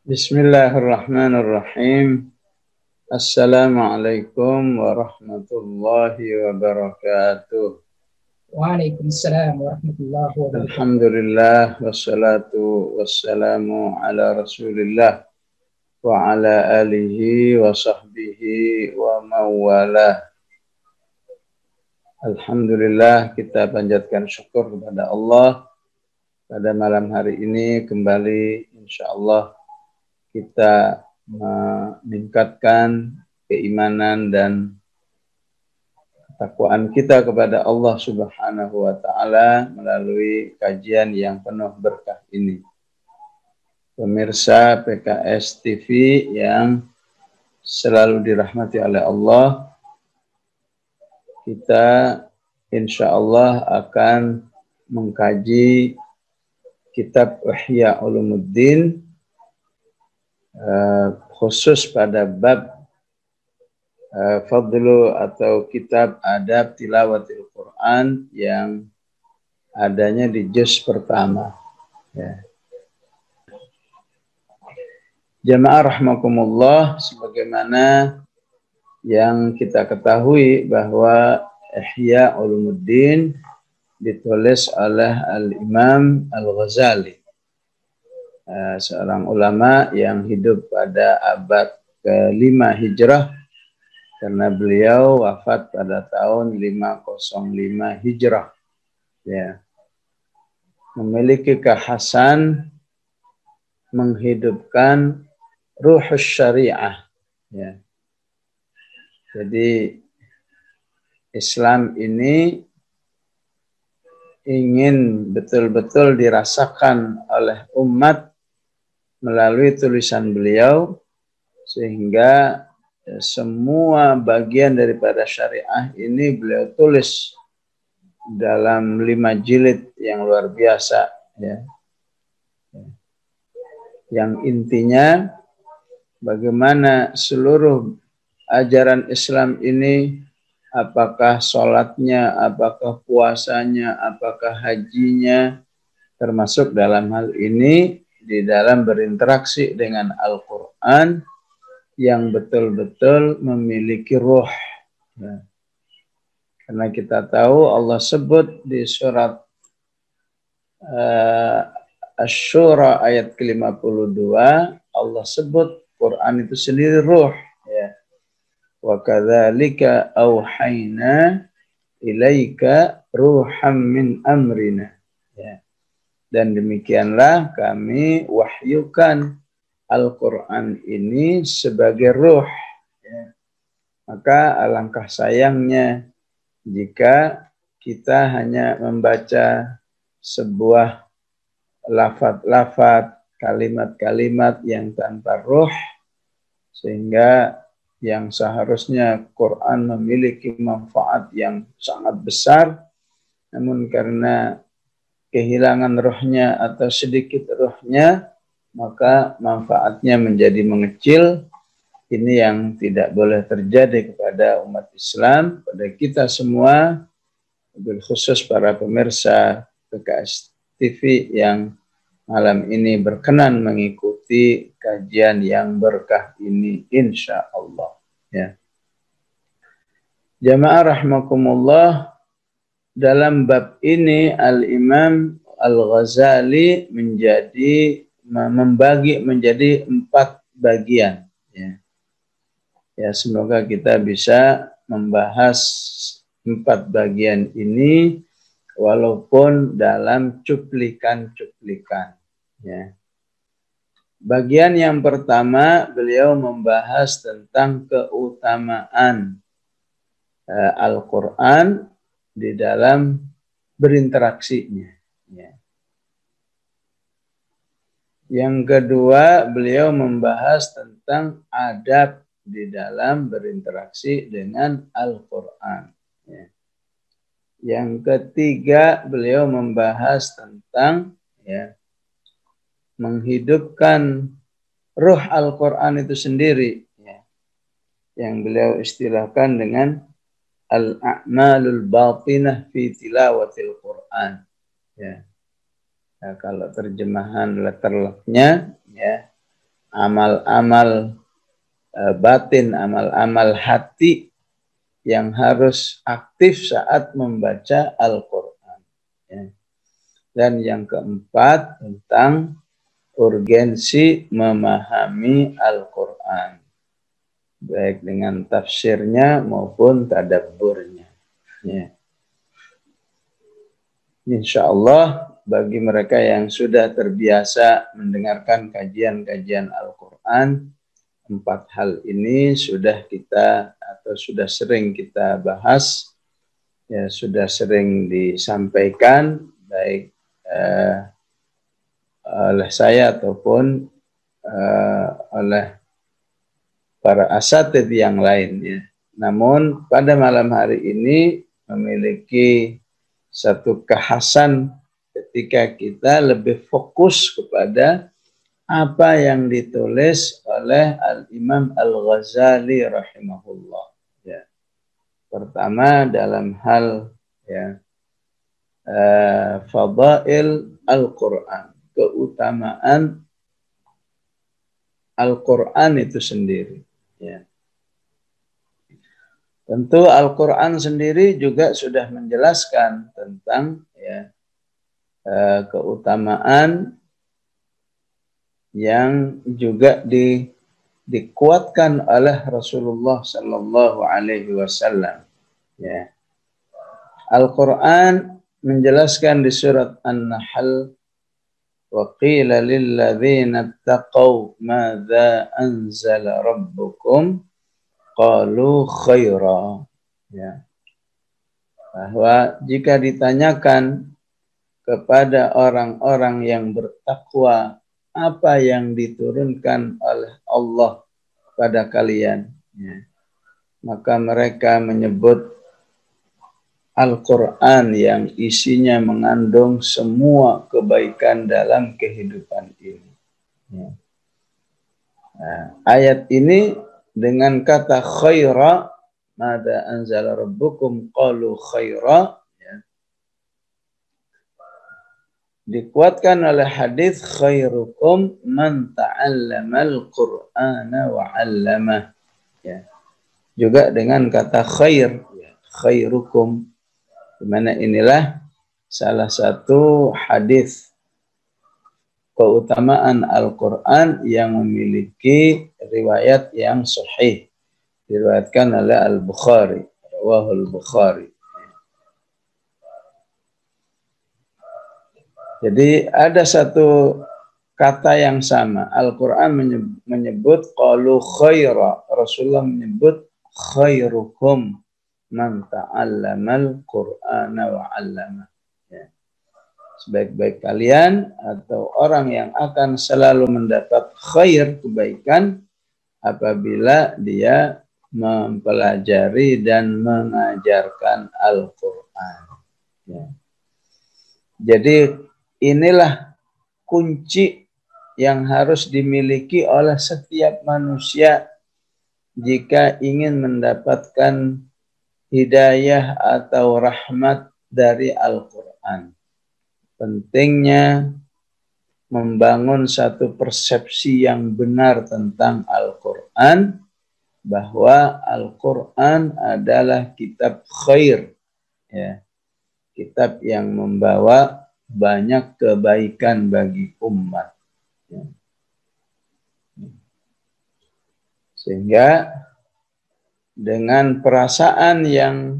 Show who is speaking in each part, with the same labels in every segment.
Speaker 1: Bismillahirrahmanirrahim. Assalamualaikum warahmatullahi wabarakatuh.
Speaker 2: Waalaikumsalam warahmatullahi wabarakatuh.
Speaker 1: Alhamdulillah wassalatu wassalamu ala Rasulillah wa ala alihi wa sahbihi wa mawalah. Alhamdulillah, kita panjatkan syukur kepada Allah pada malam hari ini kembali insyaallah kita meningkatkan keimanan dan ketakwaan kita kepada Allah Subhanahu wa taala melalui kajian yang penuh berkah ini. Pemirsa PKS TV yang selalu dirahmati oleh Allah, kita insya Allah akan mengkaji kitab Ihya Ulumuddin, khusus pada bab fadlu atau kitab adab tilawatil Quran yang adanya di juz pertama. Ya. Jamaah rahmakumullah, sebagaimana yang kita ketahui bahwa Ihya Ulumuddin ditulis oleh Al-Imam Al-Ghazali, seorang ulama yang hidup pada abad ke-5 Hijrah, karena beliau wafat pada tahun 505 Hijrah. Ya. Memiliki kekhasan menghidupkan ruhus syariah. Ya. Jadi Islam ini ingin betul-betul dirasakan oleh umat melalui tulisan beliau, sehingga semua bagian daripada syariah ini beliau tulis dalam 5 jilid yang luar biasa, ya. Yang intinya bagaimana seluruh ajaran Islam ini, apakah sholatnya, apakah puasanya, apakah hajinya, termasuk dalam hal ini di dalam berinteraksi dengan Al-Quran yang betul-betul memiliki ruh. Ya. Karena kita tahu Allah sebut di surat Asy-Syura ayat ke-52, Allah sebut Quran itu sendiri ruh. Ya. Wa kadzalika auhayna ilaika ruham min amrina. Ya. Dan demikianlah kami wahyukan Al-Quran ini sebagai ruh. Ya. Maka alangkah sayangnya jika kita hanya membaca sebuah lafaz-lafaz, kalimat-kalimat yang tanpa ruh, sehingga yang seharusnya Quran memiliki manfaat yang sangat besar, namun karena kehilangan rohnya atau sedikit rohnya, maka manfaatnya menjadi mengecil. Ini yang tidak boleh terjadi kepada umat Islam, pada kita semua, khusus para pemirsa PKS TV yang malam ini berkenan mengikuti kajian yang berkah ini, insya Allah. Ya. Jamaah rahmakumullah, dalam bab ini Al-Imam Al-Ghazali membagi menjadi 4 bagian. Ya. Ya, semoga kita bisa membahas 4 bagian ini walaupun dalam cuplikan-cuplikan. Ya. Bagian yang pertama, beliau membahas tentang keutamaan Al-Quran di dalam berinteraksinya. Ya. Yang kedua, beliau membahas tentang adab di dalam berinteraksi dengan Al-Quran. Ya. Yang ketiga, beliau membahas tentang menghidupkan ruh Al-Quran itu sendiri, ya, yang beliau istilahkan dengan al-a'malul batinah fi tilawatil Quran. Ya. Nah, kalau terjemahan letterlocknya, ya, amal-amal batin, amal-amal hati yang harus aktif saat membaca Al-Quran. Ya. Dan yang keempat, tentang urgensi memahami Al-Quran, baik dengan tafsirnya maupun tadabburnya. Ya. Insya Allah bagi mereka yang sudah terbiasa mendengarkan kajian-kajian Al-Quran, 4 hal ini sudah kita atau sudah sering kita bahas, ya sudah sering disampaikan baik oleh saya ataupun oleh para asatidz yang lain. Ya. Namun pada malam hari ini memiliki satu kekhasan ketika kita lebih fokus kepada apa yang ditulis oleh Al-Imam Al-Ghazali rahimahullah. Ya. Pertama dalam hal ya, fadail Al-Quran, keutamaan Al-Quran itu sendiri. Ya. Tentu Al-Quran sendiri juga sudah menjelaskan tentang ya, keutamaan yang juga dikuatkan oleh Rasulullah Sallallahu Alaihi Wasallam. Ya. Al-Quran menjelaskan di surat An-Nahl, wa qila lilladzina ittaqaw madza anzala rabbukum qalu khaira. Ya. Bahwa jika ditanyakan kepada orang-orang yang bertakwa apa yang diturunkan oleh Allah pada kalian, ya, maka mereka menyebut Al-Quran yang isinya mengandung semua kebaikan dalam kehidupan ini. Ya. Nah, ayat ini dengan kata khaira, mada anzala rabbukum qalu khaira, dikuatkan oleh hadis khairukum man ta'allamal Qur'ana wa 'allamah. Ya. Juga dengan kata khair, ya, khairukum, di mana inilah salah satu hadis keutamaan Al-Qur'an yang memiliki riwayat yang sahih, diriwayatkan oleh Al-Bukhari, rawahul Bukhari. Jadi ada satu kata yang sama. Al-Quran menyebut qalu khaira. Rasulullah menyebut khairukum man ta'allamal Qur'ana wa 'allama. Ya. Sebaik-baik kalian atau orang yang akan selalu mendapat khair, kebaikan, apabila dia mempelajari dan mengajarkan Al-Quran. Ya. Jadi inilah kunci yang harus dimiliki oleh setiap manusia jika ingin mendapatkan hidayah atau rahmat dari Al-Quran. Pentingnya membangun satu persepsi yang benar tentang Al-Quran, bahwa Al-Quran adalah kitab khair, ya, kitab yang membawa banyak kebaikan bagi umat. Sehingga dengan perasaan yang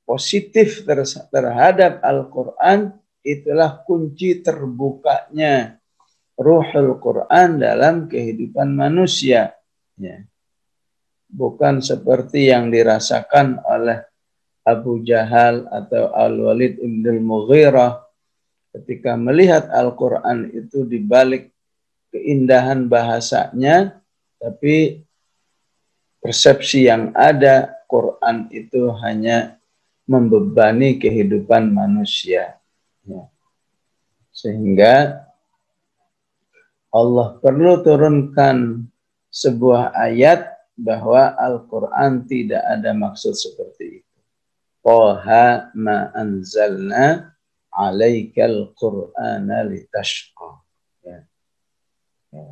Speaker 1: positif terhadap Al-Quran, itulah kunci terbukanya Ruhul Quran dalam kehidupan manusia. Ya. Bukan seperti yang dirasakan oleh Abu Jahal atau Al-Walid ibn al-Mughirah ketika melihat Al-Quran itu dibalik keindahan bahasanya, tapi persepsi yang ada, Quran itu hanya membebani kehidupan manusia. Ya. Sehingga Allah perlu turunkan sebuah ayat bahwa Al-Quran tidak ada maksud seperti itu. Taha ma anzalna alaikal Qur'ana litashqa. Ya. Ya.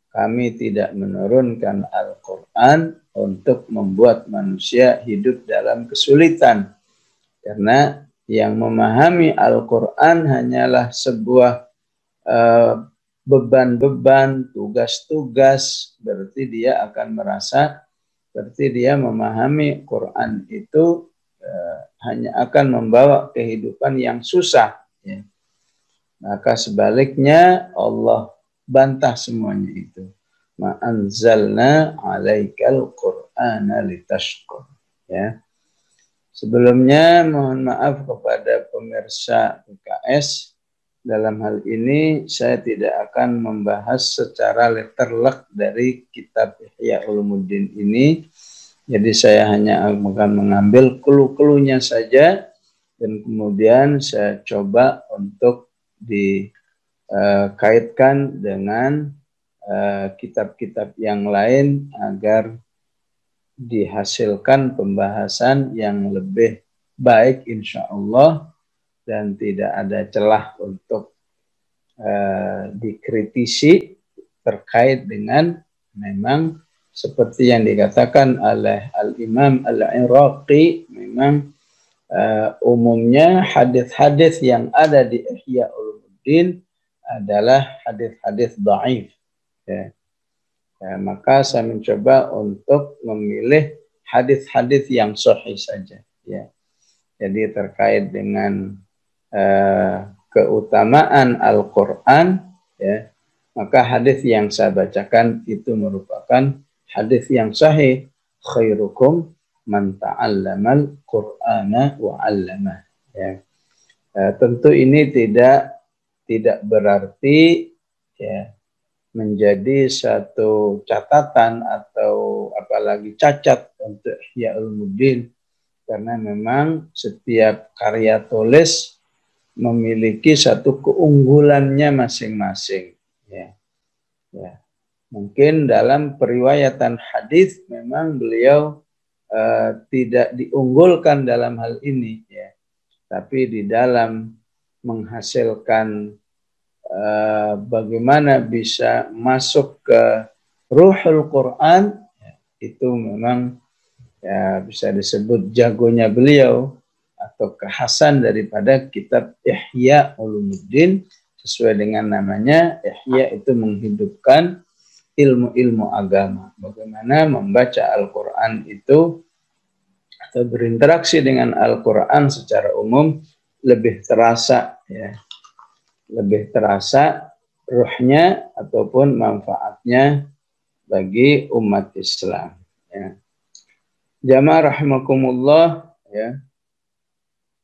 Speaker 1: kami tidak menurunkan Al-Quran untuk membuat manusia hidup dalam kesulitan. Karena yang memahami Al-Quran hanyalah sebuah beban-beban, tugas-tugas, berarti dia akan merasa seperti dia memahami Quran itu hanya akan membawa kehidupan yang susah. Ya. Maka sebaliknya Allah bantah semuanya itu. Ma anzalna 'alaikal Qur'ana litashqa. Ya. Sebelumnya mohon maaf kepada pemirsa PKS, dalam hal ini saya tidak akan membahas secara letterlek dari kitab Ihya Ulumuddin ini. Jadi saya hanya akan mengambil clue-cluenya saja dan kemudian saya coba untuk dikaitkan dengan kitab-kitab yang lain agar dihasilkan pembahasan yang lebih baik insya Allah dan tidak ada celah untuk dikritisi terkait dengan memang seperti yang dikatakan oleh Al-Imam Al-Iraqi, memang umumnya hadis-hadis yang ada di Ihya Ulumuddin adalah hadis-hadis dhaif. Ya. Ya, maka saya mencoba untuk memilih hadis-hadis yang sahih saja. Ya. Jadi terkait dengan keutamaan Al-Quran, ya, maka hadis yang saya bacakan itu merupakan hadis yang sahih. Khairukum man ta'allamal Qur'ana wa 'allamah. Ya. Tentu ini tidak berarti ya menjadi satu catatan atau apalagi cacat untuk Ihya Ulumuddin, karena memang setiap karya tulis memiliki satu keunggulannya masing-masing. Ya. Ya. Mungkin dalam periwayatan hadis memang beliau tidak diunggulkan dalam hal ini, ya. Tapi di dalam menghasilkan bagaimana bisa masuk ke ruhul Quran, ya, itu memang ya bisa disebut jagonya beliau atau kekhasan daripada kitab Ihya Ulumuddin. Sesuai dengan namanya, Ihya itu menghidupkan ilmu-ilmu agama. Bagaimana membaca Al-Quran itu atau berinteraksi dengan Al-Quran secara umum lebih terasa, ya, lebih terasa ruhnya ataupun manfaatnya bagi umat Islam. Ya. Jamaah rahimakumullah, ya.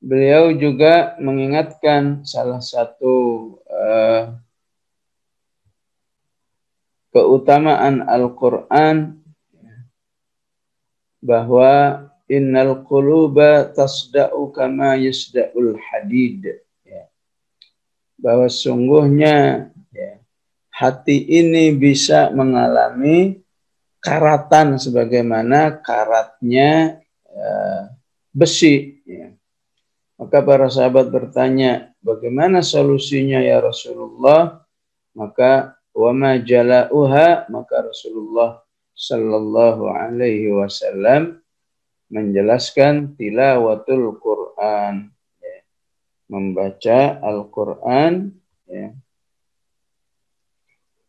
Speaker 1: Beliau juga mengingatkan salah satu keutamaan Al-Quran, bahwa innal quluba tasda'u kama yasda'ul hadid. Bahwa sungguhnya ya, hati ini bisa mengalami karatan sebagaimana karatnya besi. Ya. Maka para sahabat bertanya, bagaimana solusinya ya Rasulullah? Maka wama jala'uha, maka Rasulullah sallallahu alaihi wasallam menjelaskan tilawatul Quran. Membaca Al-Quran, ya.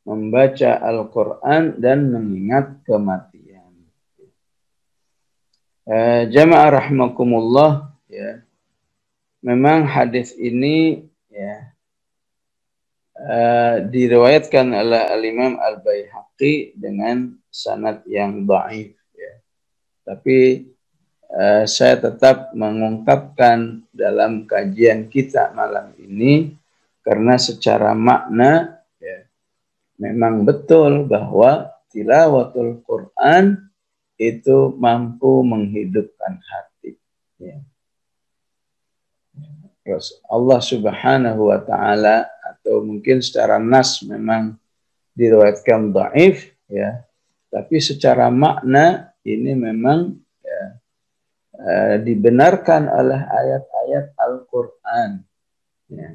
Speaker 1: Membaca Al-Quran dan mengingat kematian. Jamaah rahimakumullah, ya. Memang hadis ini ya diriwayatkan oleh Al-Imam Al-Baihaqi dengan sanad yang dhaif, ya. Tapi saya tetap mengungkapkan dalam kajian kita malam ini karena secara makna ya, memang betul bahwa tilawatul Quran itu mampu menghidupkan hati. Ya. Allah Subhanahu wa Ta'ala, atau mungkin secara nas memang diriwayatkan dhaif, ya, tapi secara makna ini memang ya, dibenarkan oleh ayat-ayat Al-Quran. Ya.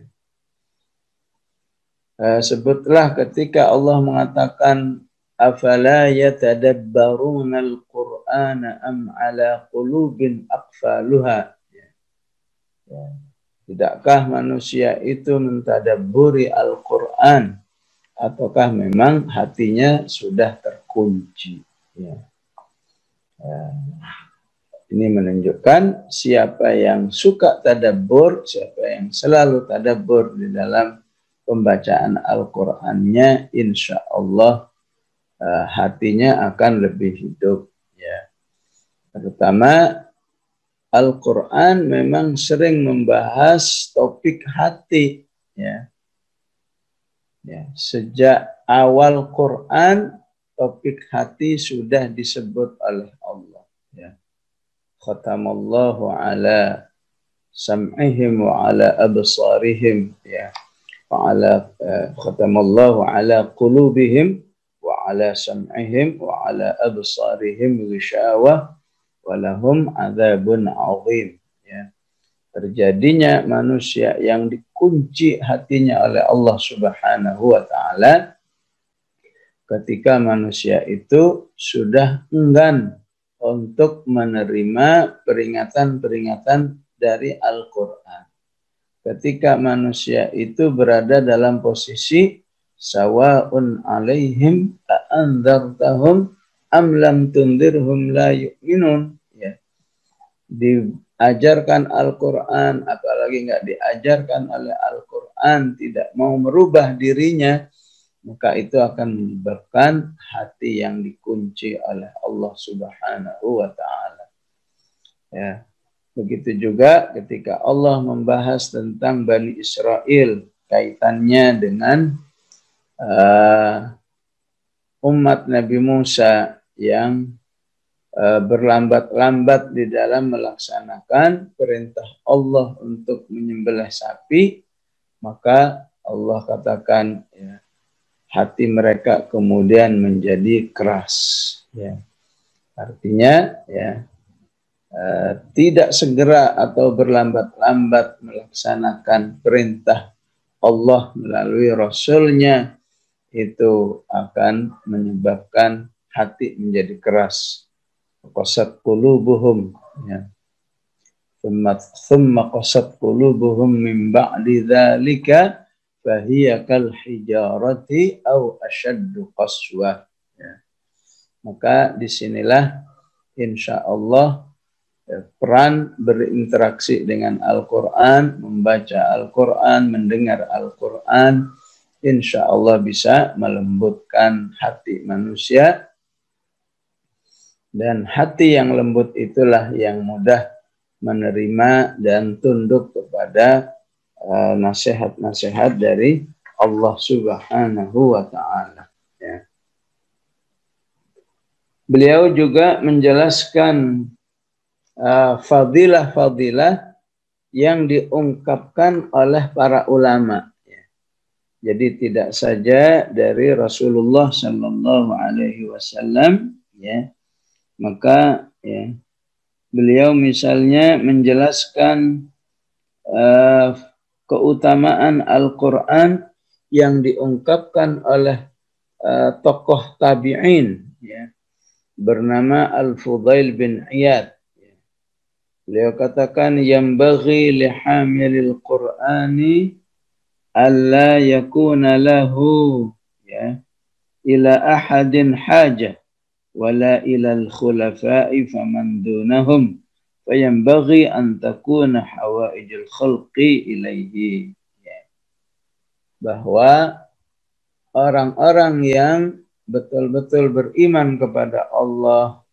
Speaker 1: Sebutlah ketika Allah mengatakan afala yatadabbaruna al-Qur'ana am ala qulubin aqfaluha. Tidakkah manusia itu mentadabburi Al-Quran ataukah memang hatinya sudah terkunci? Ini menunjukkan siapa yang suka tadabbur, siapa yang selalu tadabbur di dalam pembacaan Al-Qur'annya, insya Allah hatinya akan lebih hidup. Terutama Al-Quran memang sering membahas topik hati. Sejak awal Quran, topik hati sudah disebut oleh Allah. Khatamallahu ala sam'ihim wa ala absarihim. Khatamallahu ala qulubihim wa ala sam'ihim wa ala absarihim ghishawah walahum adzabun azim. Terjadinya manusia yang dikunci hatinya oleh Allah Subhanahu wa taala ketika manusia itu sudah enggan untuk menerima peringatan-peringatan dari Al-Qur'an. Ketika manusia itu berada dalam posisi sawa'un alaihim a'andzartahum am lam tundirhum la yu'minun. Diajarkan Al-Quran, apalagi nggak diajarkan oleh Al-Quran, tidak mau merubah dirinya, maka itu akan menyebabkan hati yang dikunci oleh Allah Subhanahu wa ta'ala. Begitu juga ketika Allah membahas tentang Bani Israel, kaitannya dengan umat Nabi Musa yang berlambat-lambat di dalam melaksanakan perintah Allah untuk menyembelih sapi, maka Allah katakan hati mereka kemudian menjadi keras. Artinya tidak segera atau berlambat-lambat melaksanakan perintah Allah melalui Rasulnya, itu akan menyebabkan hati menjadi keras. Qasat qulubuhum, thumma qasat qulubuhum min ba'di dzalika fahiya kal hijarati aw ashaddu qaswah. Maka disinilah insya Allah peran berinteraksi dengan Al-Quran, membaca Al-Quran, mendengar Al-Quran, insya Allah bisa melembutkan hati manusia. Dan hati yang lembut itulah yang mudah menerima dan tunduk kepada nasihat-nasihat dari Allah Subhanahu wa ta'ala. Beliau juga menjelaskan fadilah-fadilah yang diungkapkan oleh para ulama. Jadi tidak saja dari Rasulullah Sallallahu Alaihi Wasallam, maka beliau misalnya menjelaskan keutamaan Al-Quran yang diungkapkan oleh tokoh tabi'in, bernama Al-Fudail bin Iyad. Beliau katakan, yambaghi lihamilil Qur'ani alla yakuna lahu ila ahadin hajah wala ilal khulafa'i faman dunahum fayambaghi an takuna hawaijul khalqi ilaihi. Bahwa orang-orang yang betul-betul beriman kepada Allah,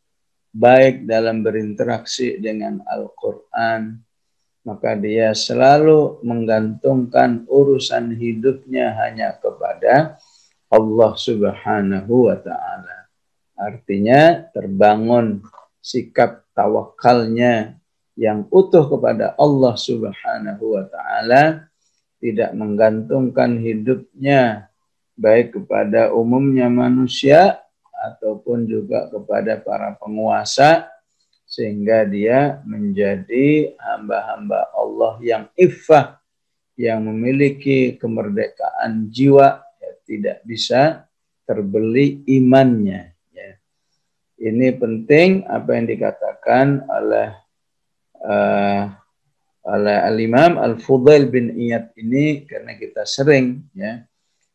Speaker 1: baik dalam berinteraksi dengan Al-Quran, maka dia selalu menggantungkan urusan hidupnya hanya kepada Allah Subhanahu wa ta'ala. Artinya terbangun sikap tawakalnya yang utuh kepada Allah Subhanahu wa ta'ala, tidak menggantungkan hidupnya baik kepada umumnya manusia ataupun juga kepada para penguasa, sehingga dia menjadi hamba-hamba Allah yang iffah, yang memiliki kemerdekaan jiwa, tidak bisa terbeli imannya. Ya. Ini penting apa yang dikatakan oleh Al-Imam Al-Fudail bin Iyad ini, karena kita sering ya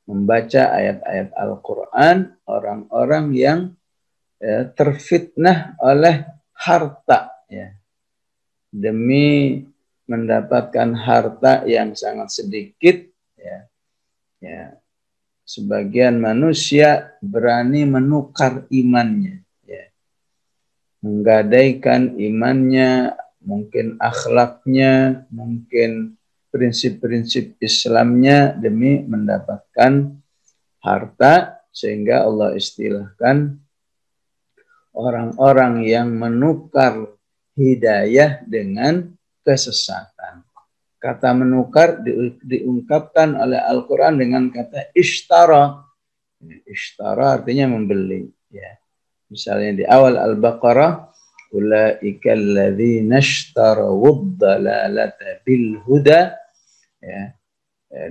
Speaker 1: membaca ayat-ayat Al-Quran, orang-orang yang terfitnah oleh harta ya, demi mendapatkan harta yang sangat sedikit ya, ya. Sebagian manusia berani menukar imannya ya, menggadaikan imannya, mungkin akhlaknya, mungkin prinsip-prinsip Islamnya demi mendapatkan harta, sehingga Allah istilahkan orang-orang yang menukar hidayah dengan kesesatan. Kata menukar diungkapkan oleh Al-Quran dengan kata ishtara. Ishtara artinya membeli. Ya. Misalnya di awal Al-Baqarah, ulaika alladzina ishtarawud dalalata bil huda, ya,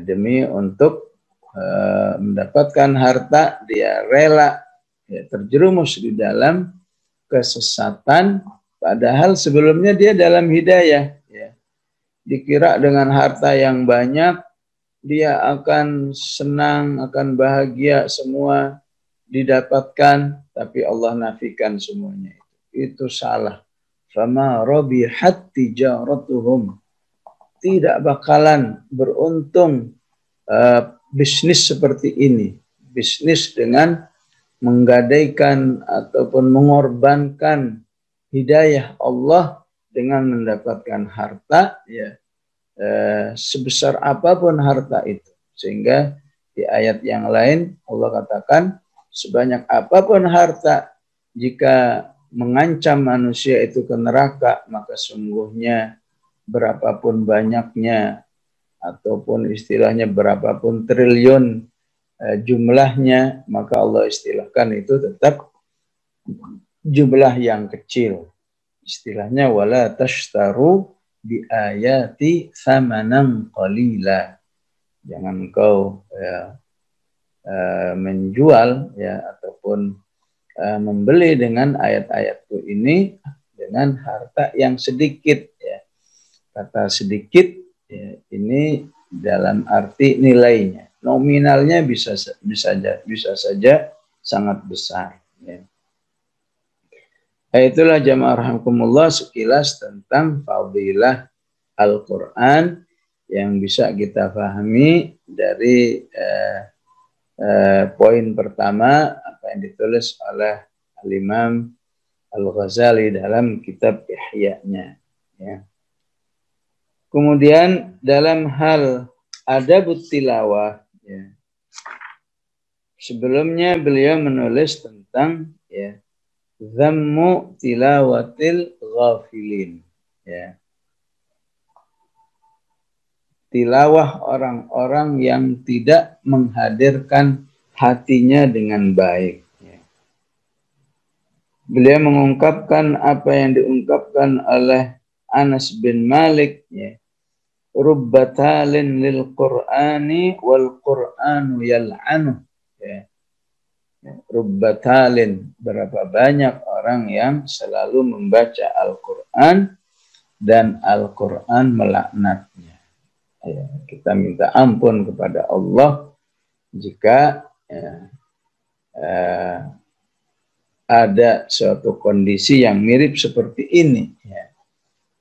Speaker 1: demi untuk mendapatkan harta dia rela ya, terjerumus di dalam kesesatan, padahal sebelumnya dia dalam hidayah ya. Dikira dengan harta yang banyak dia akan senang, akan bahagia, semua didapatkan, tapi Allah nafikan semuanya. Itu salah. Fama rabihat tijaratuhum, tidak bakalan beruntung bisnis seperti ini. Bisnis dengan menggadaikan ataupun mengorbankan hidayah Allah dengan mendapatkan harta ya, sebesar apapun harta itu. Sehingga di ayat yang lain Allah katakan, sebanyak apapun harta, jika mengancam manusia itu ke neraka, maka sungguhnya berapapun banyaknya ataupun istilahnya berapapun triliun jumlahnya, maka Allah istilahkan itu tetap jumlah yang kecil. Istilahnya wala tashtaru bi ayati thamanan qalila. Jangan engkau menjual ya ataupun membeli dengan ayat-ayatku ini dengan harta yang sedikit ya. Kata sedikit ya, ini dalam arti nilainya. Nominalnya bisa saja sangat besar ya. Itulah jamaah rahimakumullah sekilas tentang fadilah Al-Quran yang bisa kita pahami dari poin pertama apa yang ditulis oleh Al-Imam Al-Ghazali dalam kitab Ihya-nya ya. Kemudian dalam hal adabut tilawah ya, sebelumnya beliau menulis tentang ya zammu tilawatil ghafilin ya, tilawah orang-orang yang tidak menghadirkan hatinya dengan baik ya. Beliau mengungkapkan apa yang diungkapkan oleh Anas bin Malik ya, rubbatalin lil Qur'ani wal Qur'anu yal'anu ya. Rubbatalin, berapa banyak orang yang selalu membaca Al-Quran dan Al-Quran melaknatnya ya. Kita minta ampun kepada Allah jika ada suatu kondisi yang mirip seperti ini ya.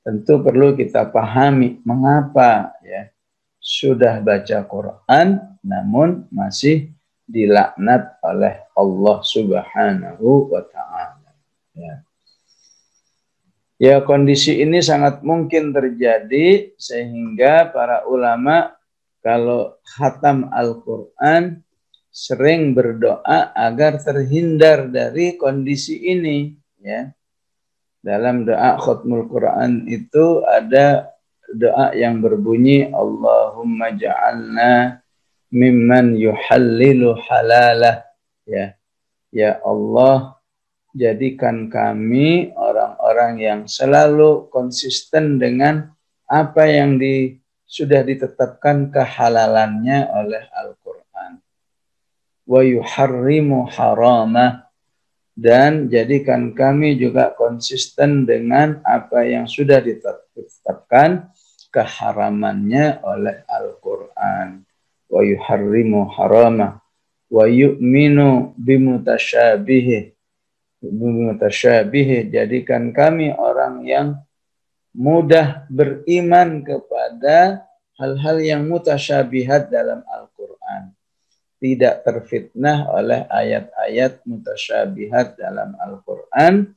Speaker 1: Tentu perlu kita pahami mengapa ya sudah baca Quran namun masih dilaknat oleh Allah Subhanahu wa ta'ala ya. Ya, kondisi ini sangat mungkin terjadi sehingga para ulama kalau khatam Al-Quran sering berdoa agar terhindar dari kondisi ini ya. Dalam doa khatmul Quran itu ada doa yang berbunyi Allahumma ja'alna mimman yuhallilu halalah ya. Ya Allah, jadikan kami orang-orang yang selalu konsisten dengan apa yang sudah ditetapkan kehalalannya oleh Al-Quran. wa yuharrimu haramah, dan jadikan kami juga konsisten dengan apa yang sudah ditetapkan keharamannya oleh Al-Quran. Wa yuharrimu haramah wa yu'minu bimutasyabihi. Jadikan kami orang yang mudah beriman kepada hal-hal yang mutasyabihat dalam Al-Quran, tidak terfitnah oleh ayat-ayat mutasyabihat dalam Al-Quran,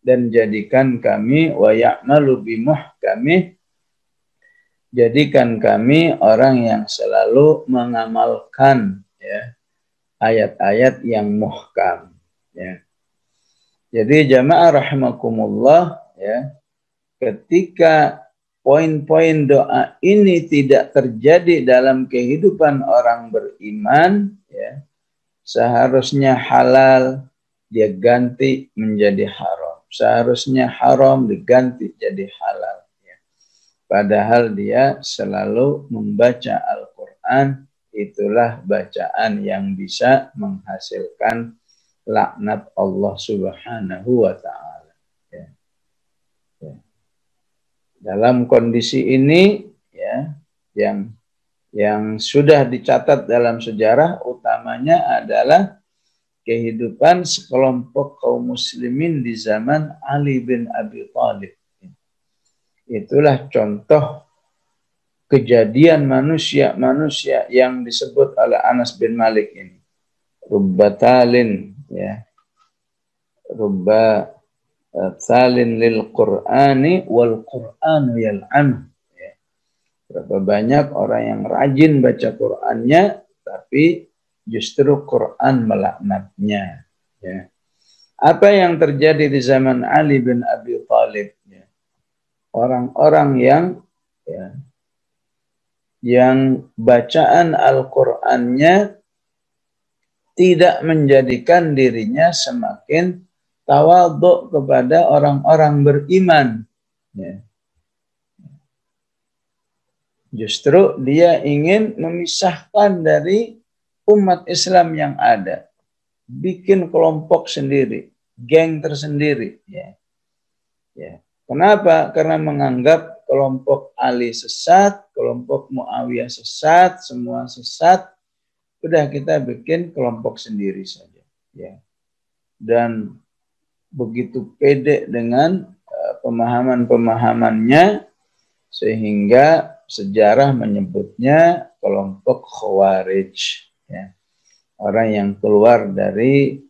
Speaker 1: dan jadikan kami wa ya'malu bimuhkamih, jadikan kami orang yang selalu mengamalkan ya ayat-ayat yang muhkam ya. Jadi jamaah rahimakumullah ya, ketika poin-poin doa ini tidak terjadi dalam kehidupan orang beriman, ya, seharusnya halal dia ganti menjadi haram. Seharusnya haram diganti jadi halal. Ya. Padahal dia selalu membaca Al-Quran, itulah bacaan yang bisa menghasilkan laknat Allah Subhanahu wa Ta'ala. Ya. Ya. Dalam kondisi ini ya, yang sudah dicatat dalam sejarah, utamanya adalah kehidupan sekelompok kaum muslimin di zaman Ali bin Abi Thalib. Itulah contoh kejadian manusia-manusia yang disebut oleh Anas bin Malik ini. Rubbatalin ya. Rubba salin lil Qur'ani wal Qur'anu yal'an. Ya. Berapa banyak orang yang rajin baca Qur'annya, tapi justru Qur'an melaknatnya. Ya. Apa yang terjadi di zaman Ali bin Abi Thalib? Ya. Orang-orang yang bacaan Al-Qur'annya tidak menjadikan dirinya semakin tawadhu kepada orang-orang beriman. Ya. Justru dia ingin memisahkan dari umat Islam yang ada. Bikin kelompok sendiri, geng tersendiri. Ya. Ya. Kenapa? Karena menganggap kelompok Ali sesat, kelompok Muawiyah sesat, semua sesat. Udah kita bikin kelompok sendiri saja. Ya. Dan begitu pede dengan pemahaman-pemahamannya, sehingga sejarah menyebutnya kelompok Khawarij. Ya. Orang yang keluar dari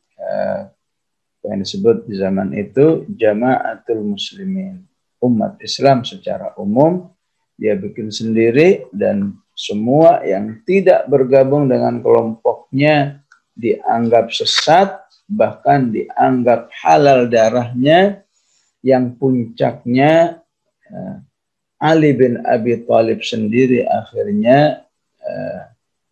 Speaker 1: yang disebut di zaman itu Jama'atul Muslimin, umat Islam secara umum, dia bikin sendiri, dan semua yang tidak bergabung dengan kelompoknya dianggap sesat, bahkan dianggap halal darahnya, yang puncaknya Ali bin Abi Thalib sendiri akhirnya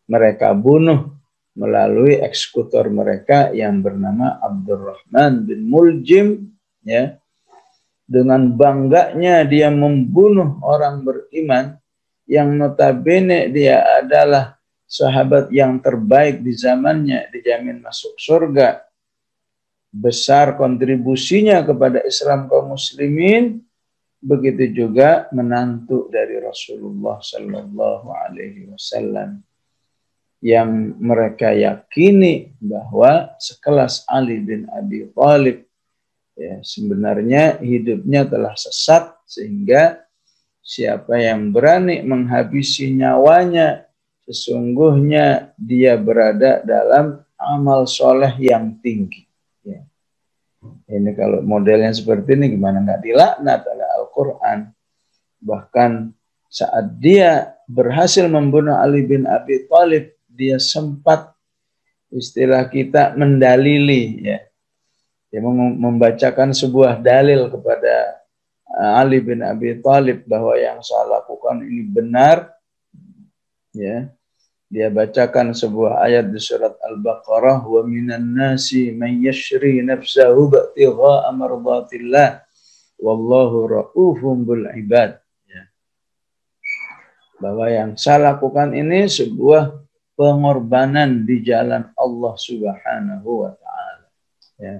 Speaker 1: mereka bunuh melalui eksekutor mereka yang bernama Abdurrahman bin Muljim. Ya. Dengan bangganya dia membunuh orang beriman yang notabene dia adalah sahabat yang terbaik di zamannya, dijamin masuk surga. Besar kontribusinya kepada Islam kaum muslimin, begitu juga menantu dari Rasulullah Sallallahu Alaihi Wasallam, yang mereka yakini bahwa sekelas Ali bin Abi Thalib ya, sebenarnya hidupnya telah sesat, sehingga siapa yang berani menghabisi nyawanya, sesungguhnya dia berada dalam amal soleh yang tinggi. Ya. Ini kalau modelnya seperti ini, gimana nggak dilaknat oleh Al-Quran? Bahkan saat dia berhasil membunuh Ali bin Abi Thalib, dia sempat, istilah kita, mendalili, ya. Dia membacakan sebuah dalil kepada Ali bin Abi Thalib bahwa yang saya lakukan ini benar. Ya. Dia bacakan sebuah ayat di surat Al-Baqarah, wa minan nasi man yashri nafsahu ba'tigha'a mardatillah wallahu ra'ufun bil ibad. Ya. Bahwa yang saya lakukan ini sebuah pengorbanan di jalan Allah Subhanahu wa taala. Ya.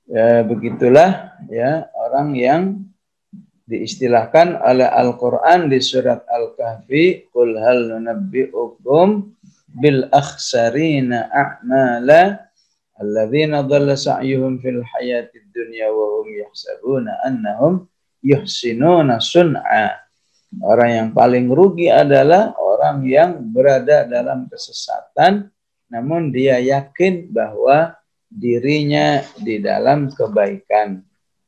Speaker 1: Ya, begitulah ya orang yang diistilahkan oleh Al-Qur'an di surat Al-Kahfi, qul hal nunabbi'ukum bil akhsarina a'mala alladzina dhalla sa'yuhum fil hayatid dunya wa hum yahsabuna annahum yuhsinuna sun'a. Orang yang paling rugi adalah orang yang berada dalam kesesatan namun dia yakin bahwa dirinya di dalam kebaikan,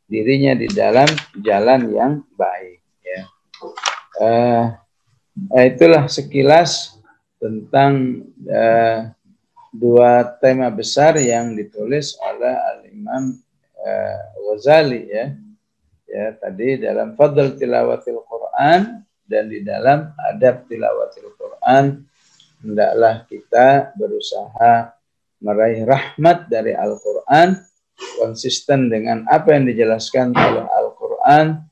Speaker 1: dirinya di dalam jalan yang baik. Ya. Itulah sekilas tentang dua tema besar yang ditulis oleh Al-Imam Ghazali ya. Ya, tadi dalam Fadl Tilawatil Quran dan di dalam Adab Tilawatil Quran, hendaklah kita berusaha meraih rahmat dari Al-Quran, konsisten dengan apa yang dijelaskan oleh Al-Quran,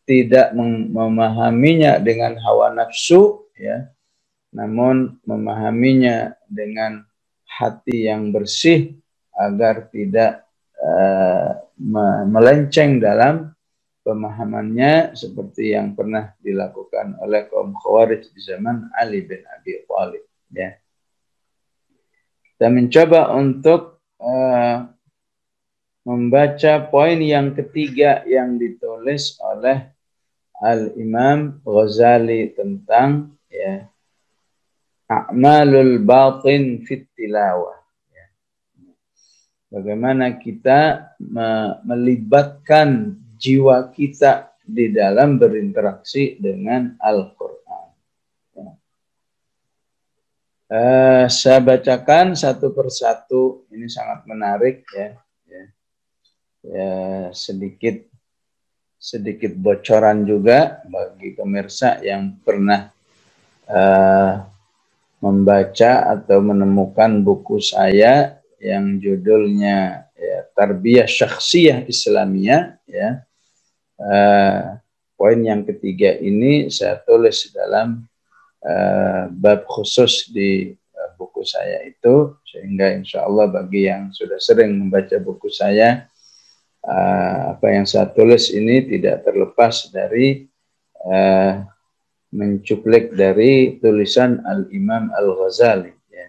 Speaker 1: tidak memahaminya dengan hawa nafsu, ya, namun memahaminya dengan hati yang bersih agar tidak melenceng dalam pemahamannya seperti yang pernah dilakukan oleh kaum Khawarij di zaman Ali bin Abi Thalib. Ya. Kita mencoba untuk membaca poin yang ketiga yang ditulis oleh Al-Imam Ghazali tentang ya, a'malul batin fit tilawah. Ya. Bagaimana kita melibatkan jiwa kita di dalam berinteraksi dengan Al-Quran. Saya bacakan satu persatu, ini sangat menarik ya. Sedikit bocoran juga bagi pemirsa yang pernah membaca atau menemukan buku saya yang judulnya ya, Tarbiyah Syakhsiyah Islamiyah ya. Poin yang ketiga ini saya tulis dalam bab khusus di buku saya itu, sehingga insya Allah bagi yang sudah sering membaca buku saya, apa yang saya tulis ini tidak terlepas dari mencuplik dari tulisan Al-Imam Al-Ghazali. Ya.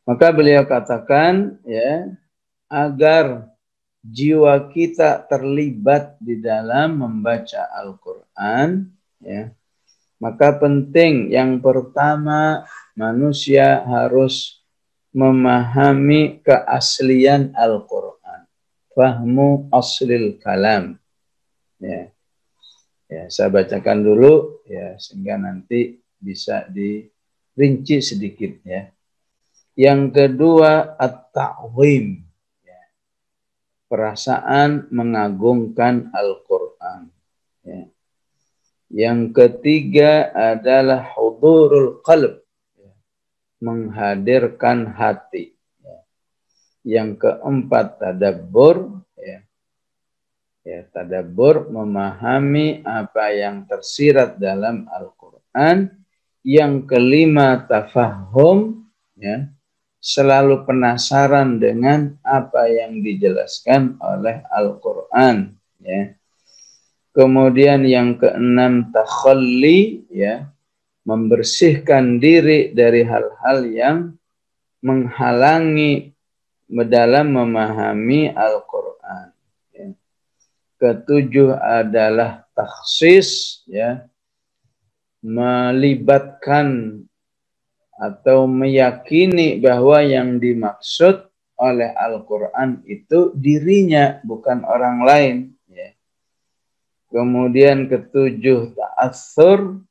Speaker 1: Maka beliau katakan, ya, agar jiwa kita terlibat di dalam membaca Al-Quran, ya, maka penting yang pertama manusia harus memahami keaslian Al-Quran. Fahmu aslil kalam. Ya. Ya, saya bacakan dulu ya sehingga nanti bisa dirinci sedikit ya. Yang kedua at-ta'zim. Ya. Perasaan mengagungkan Al-Quran. Ya. Yang ketiga adalah hudurul qalb, menghadirkan hati. Yang keempat tadabbur, tadabbur memahami apa yang tersirat dalam Al-Quran. Yang kelima tafahum, selalu penasaran dengan apa yang dijelaskan oleh Al-Quran. Ya. Kemudian yang keenam takhalli, membersihkan diri dari hal-hal yang menghalangi dalam memahami Al-Quran. Ya. Ketujuh adalah takhsis, melibatkan atau meyakini bahwa yang dimaksud oleh Al-Quran itu dirinya, bukan orang lain. Kemudian ketujuh ta'atsur,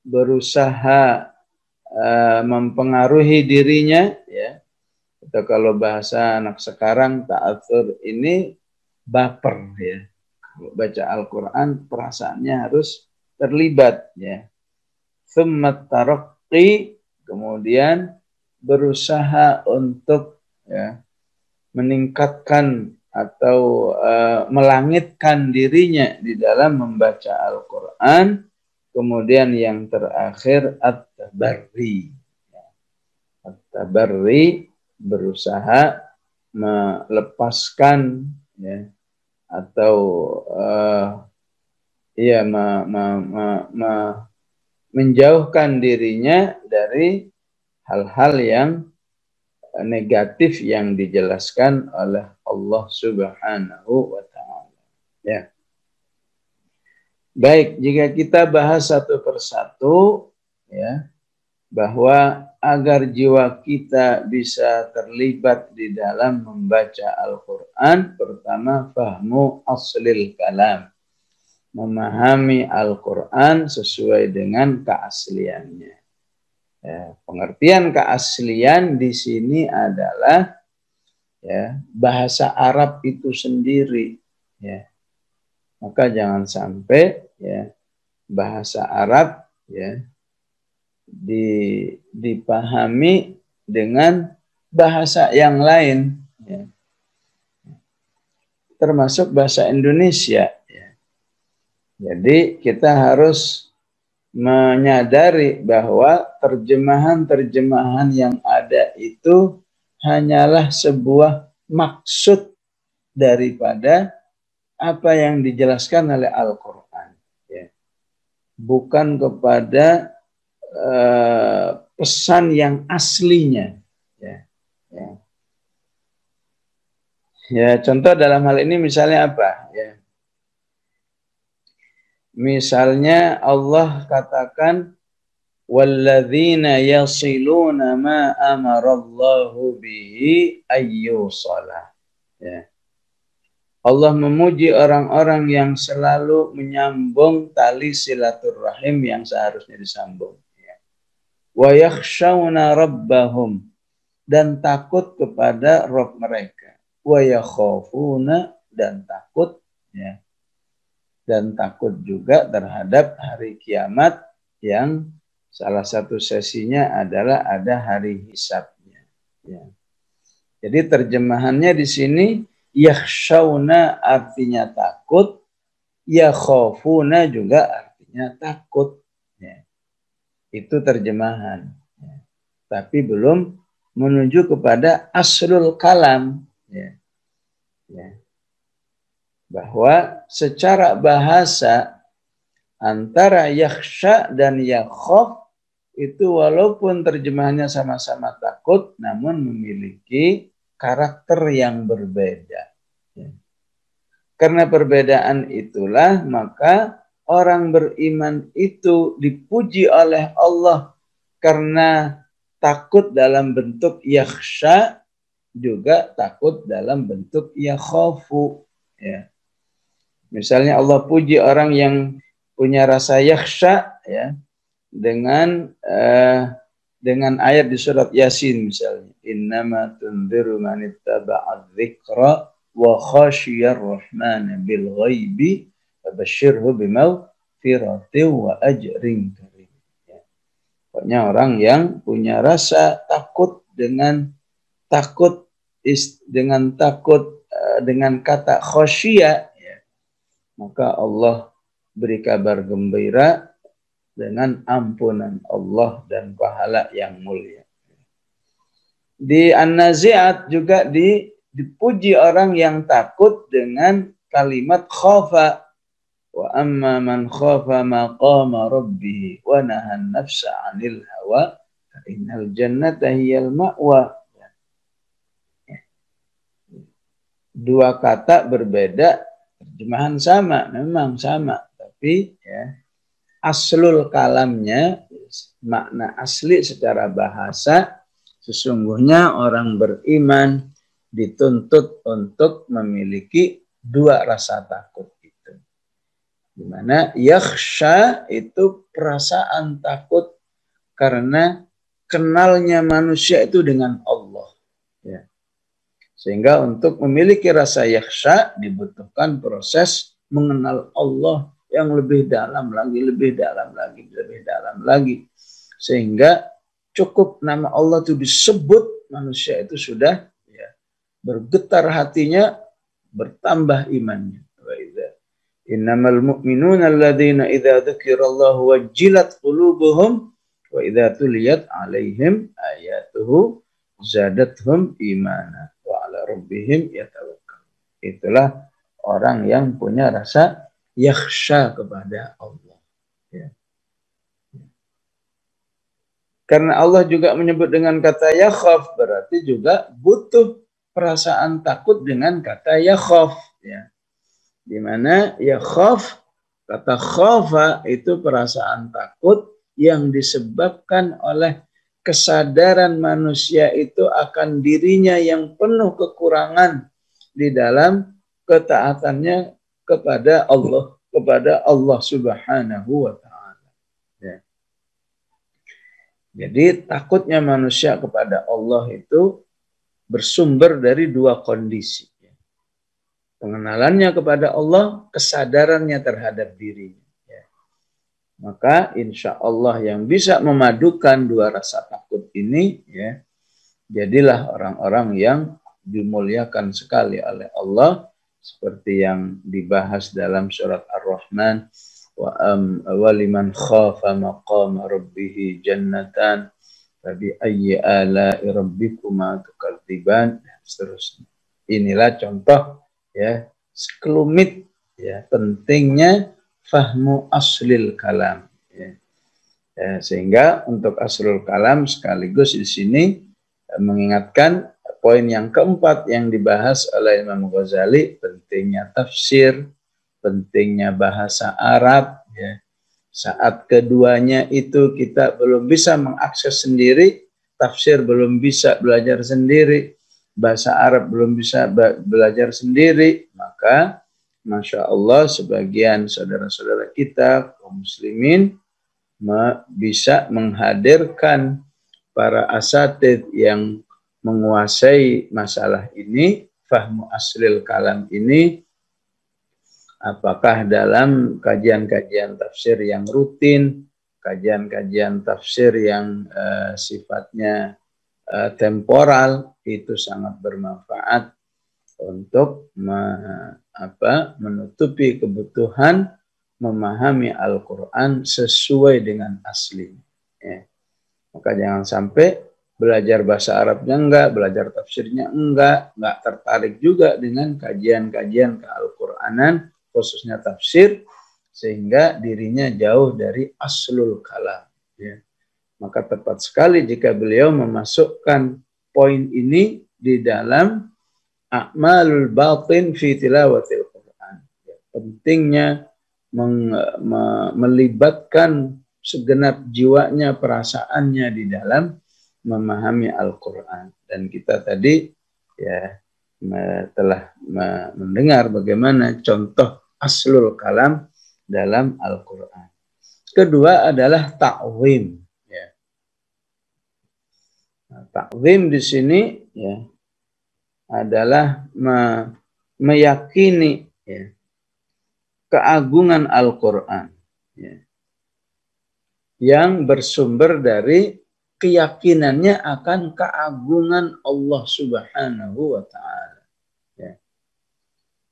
Speaker 1: berusaha mempengaruhi dirinya, atau kalau bahasa anak sekarang ta'atsur ini baper ya. Kalau baca Al-Quran perasaannya harus terlibat ya. Tsummat taraqqi, kemudian berusaha untuk meningkatkan atau melangitkan dirinya di dalam membaca Al-Quran. kemudian yang terakhir at-tabarri. At-tabarri berusaha melepaskan, ya, atau menjauhkan dirinya dari hal-hal yang negatif yang dijelaskan oleh Allah Subhanahu wa taala. Ya. Baik, jika kita bahas satu persatu, ya, bahwa agar jiwa kita bisa terlibat di dalam membaca Al-Quran, pertama fahmu aslil kalam, memahami Al-Quran sesuai dengan keasliannya. Ya, pengertian keaslian di sini adalah, ya, bahasa Arab itu sendiri, ya. Maka jangan sampai, ya, bahasa Arab, ya, dipahami dengan bahasa yang lain, ya, termasuk bahasa Indonesia, ya. Jadi kita harus menyadari bahwa terjemahan-terjemahan yang ada itu hanyalah sebuah maksud daripada apa yang dijelaskan oleh Al-Quran, ya. Bukan kepada pesan yang aslinya, ya. Ya. Ya, contoh dalam hal ini misalnya apa, ya? Misalnya Allah katakan walladzina yasiluna ma amarallahu bihi ayyusala. Ya. Allah memuji orang-orang yang selalu menyambung tali silaturahim yang seharusnya disambung. Ya. Wa yakhshawna rabbahum, dan takut kepada Rabb mereka. Wa yakhafuna, dan takut, ya, dan takut juga terhadap hari kiamat yang salah satu sesinya adalah ada hari hisabnya. Ya. Jadi terjemahannya di sini yakhshawna artinya takut, yakhafuna juga artinya takut. Ya. Itu terjemahan. Ya. Tapi belum menuju kepada aslul kalam. Ya. Ya. Bahwa secara bahasa antara yakhsha dan yakhaf itu walaupun terjemahannya sama-sama takut, namun memiliki karakter yang berbeda. Ya. Karena perbedaan itulah maka orang beriman itu dipuji oleh Allah karena takut dalam bentuk yakhsha, juga takut dalam bentuk yakhafu. Ya. Misalnya Allah puji orang yang punya rasa yakhsha, ya, dengan ayat di surat Yasin misalnya, innama tunziru man ittaba'a dzikra wa khasyiyar rahmana bil ghaibi fabasyirhu bimaghfiratin wa ajrin karim. Ya. Pokoknya orang yang punya rasa takut dengan kata khasyiyah, maka Allah beri kabar gembira dengan ampunan Allah dan pahala yang mulia. Di An-Nazi'at juga dipuji orang yang takut dengan kalimat khafa. Wa amma man khafa maqama rabbih wa nahan nafsa 'anil hawa fa innal jannata hiyal ma'wa. Dua kata berbeda, terjemahan sama, memang sama, tapi, ya, aslul kalamnya, makna asli secara bahasa, sesungguhnya orang beriman dituntut untuk memiliki dua rasa takut itu. Di mana yakhsha itu perasaan takut karena kenalnya manusia itu dengan Allah. Ya. Sehingga untuk memiliki rasa yakhsha dibutuhkan proses mengenal Allah yang lebih dalam lagi, lebih dalam lagi, lebih dalam lagi. Sehingga cukup nama Allah itu disebut, manusia itu sudah, ya, bergetar hatinya, bertambah imannya. Innamal mu'minuna alladzina idza dzukirallahu wajilat qulubuhum wa idza tuliyat 'alaihim ayatuhu zadathum imana wa 'ala rabbihim yatawakkalun. Itulah orang yang punya rasa yakhsha kepada Allah. Ya. Karena Allah juga menyebut dengan kata yakhaf, berarti juga butuh perasaan takut dengan kata yakhaf. Ya. Di mana yakhaf, kata khafa itu perasaan takut yang disebabkan oleh kesadaran manusia itu akan dirinya yang penuh kekurangan di dalam ketaatannya kepada Allah Subhanahu wa Ta'ala. Ya. Jadi takutnya manusia kepada Allah itu bersumber dari dua kondisi. Pengenalannya kepada Allah, kesadarannya terhadap dirinya. Maka insya Allah yang bisa memadukan dua rasa takut ini, ya, jadilah orang-orang yang dimuliakan sekali oleh Allah, seperti yang dibahas dalam surat Ar-Rahman, wa liman khafa maqama rabbih jannatan fabi ayyi ala'i rabbikuma tukadziban, dan seterusnya. Inilah contoh, ya, sekelumit, ya, pentingnya fahmu aslil kalam. Ya. Ya, sehingga untuk aslul kalam sekaligus di sini mengingatkan poin yang keempat yang dibahas oleh Imam Ghazali, pentingnya tafsir, pentingnya bahasa Arab. Ya. Saat keduanya itu kita belum bisa mengakses sendiri, tafsir belum bisa belajar sendiri, bahasa Arab belum bisa belajar sendiri, maka Masya Allah sebagian saudara-saudara kita kaum muslimin bisa menghadirkan para asatidz yang menguasai masalah ini, fahmu aslil kalam ini, apakah dalam kajian-kajian tafsir yang rutin, kajian-kajian tafsir yang sifatnya temporal, itu sangat bermanfaat untuk menutupi kebutuhan memahami Al-Quran sesuai dengan asli. Ya. Maka jangan sampai belajar bahasa Arabnya enggak, belajar tafsirnya enggak tertarik juga dengan kajian-kajian ke-Al-Quranan, khususnya tafsir, sehingga dirinya jauh dari aslul kalam. Ya. Maka tepat sekali jika beliau memasukkan poin ini di dalam a'malul batin fi tilawatil Quran. Ya, pentingnya melibatkan segenap jiwanya, perasaannya di dalam memahami Al-Quran. Dan kita tadi ya telah mendengar bagaimana contoh aslul kalam dalam Al-Quran. Kedua adalah ta'zim. Ya. Nah, ta'zim di sini ya adalah meyakini, ya, keagungan Al-Quran, ya, yang bersumber dari keyakinannya akan keagungan Allah Subhanahu wa Ta'ala. Ya.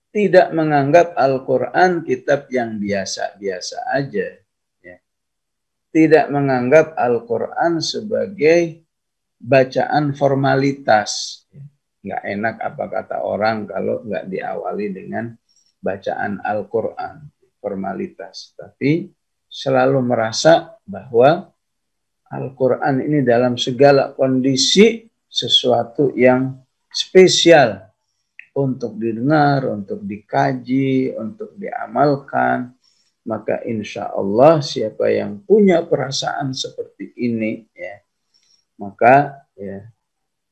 Speaker 1: Tidak menganggap Al-Quran kitab yang biasa-biasa aja. Ya. Tidak menganggap Al-Quran sebagai bacaan formalitas. Ya. Nggak enak apa kata orang kalau nggak diawali dengan bacaan Al-Quran, formalitas. Tapi selalu merasa bahwa Al-Quran ini dalam segala kondisi sesuatu yang spesial untuk didengar, untuk dikaji, untuk diamalkan. Maka insya Allah siapa yang punya perasaan seperti ini, ya, maka ya,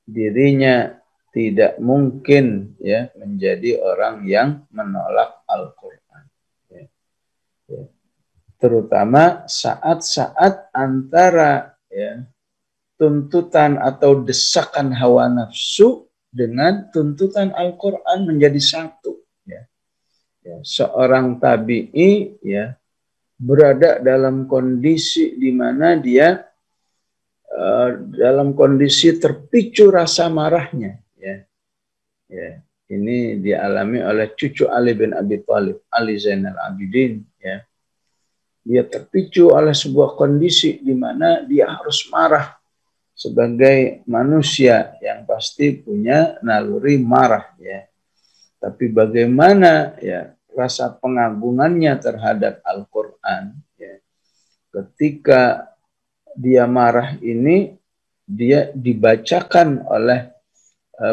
Speaker 1: dirinya tidak mungkin ya menjadi orang yang menolak Al-Quran. Ya. Ya. Terutama saat-saat antara ya, tuntutan atau desakan hawa nafsu dengan tuntutan Al-Quran menjadi satu. Ya. Ya. Seorang tabi'i ya, berada dalam kondisi di mana dia dalam kondisi terpicu rasa marahnya. Ya. Ya. ini dialami oleh cucu Ali bin Abi Thalib, Ali Zainal Abidin, ya. Dia terpicu oleh sebuah kondisi di mana dia harus marah sebagai manusia yang pasti punya naluri marah, ya. Tapi bagaimana ya rasa pengagungannya terhadap Al-Quran, ya. Ketika dia marah ini, dia dibacakan oleh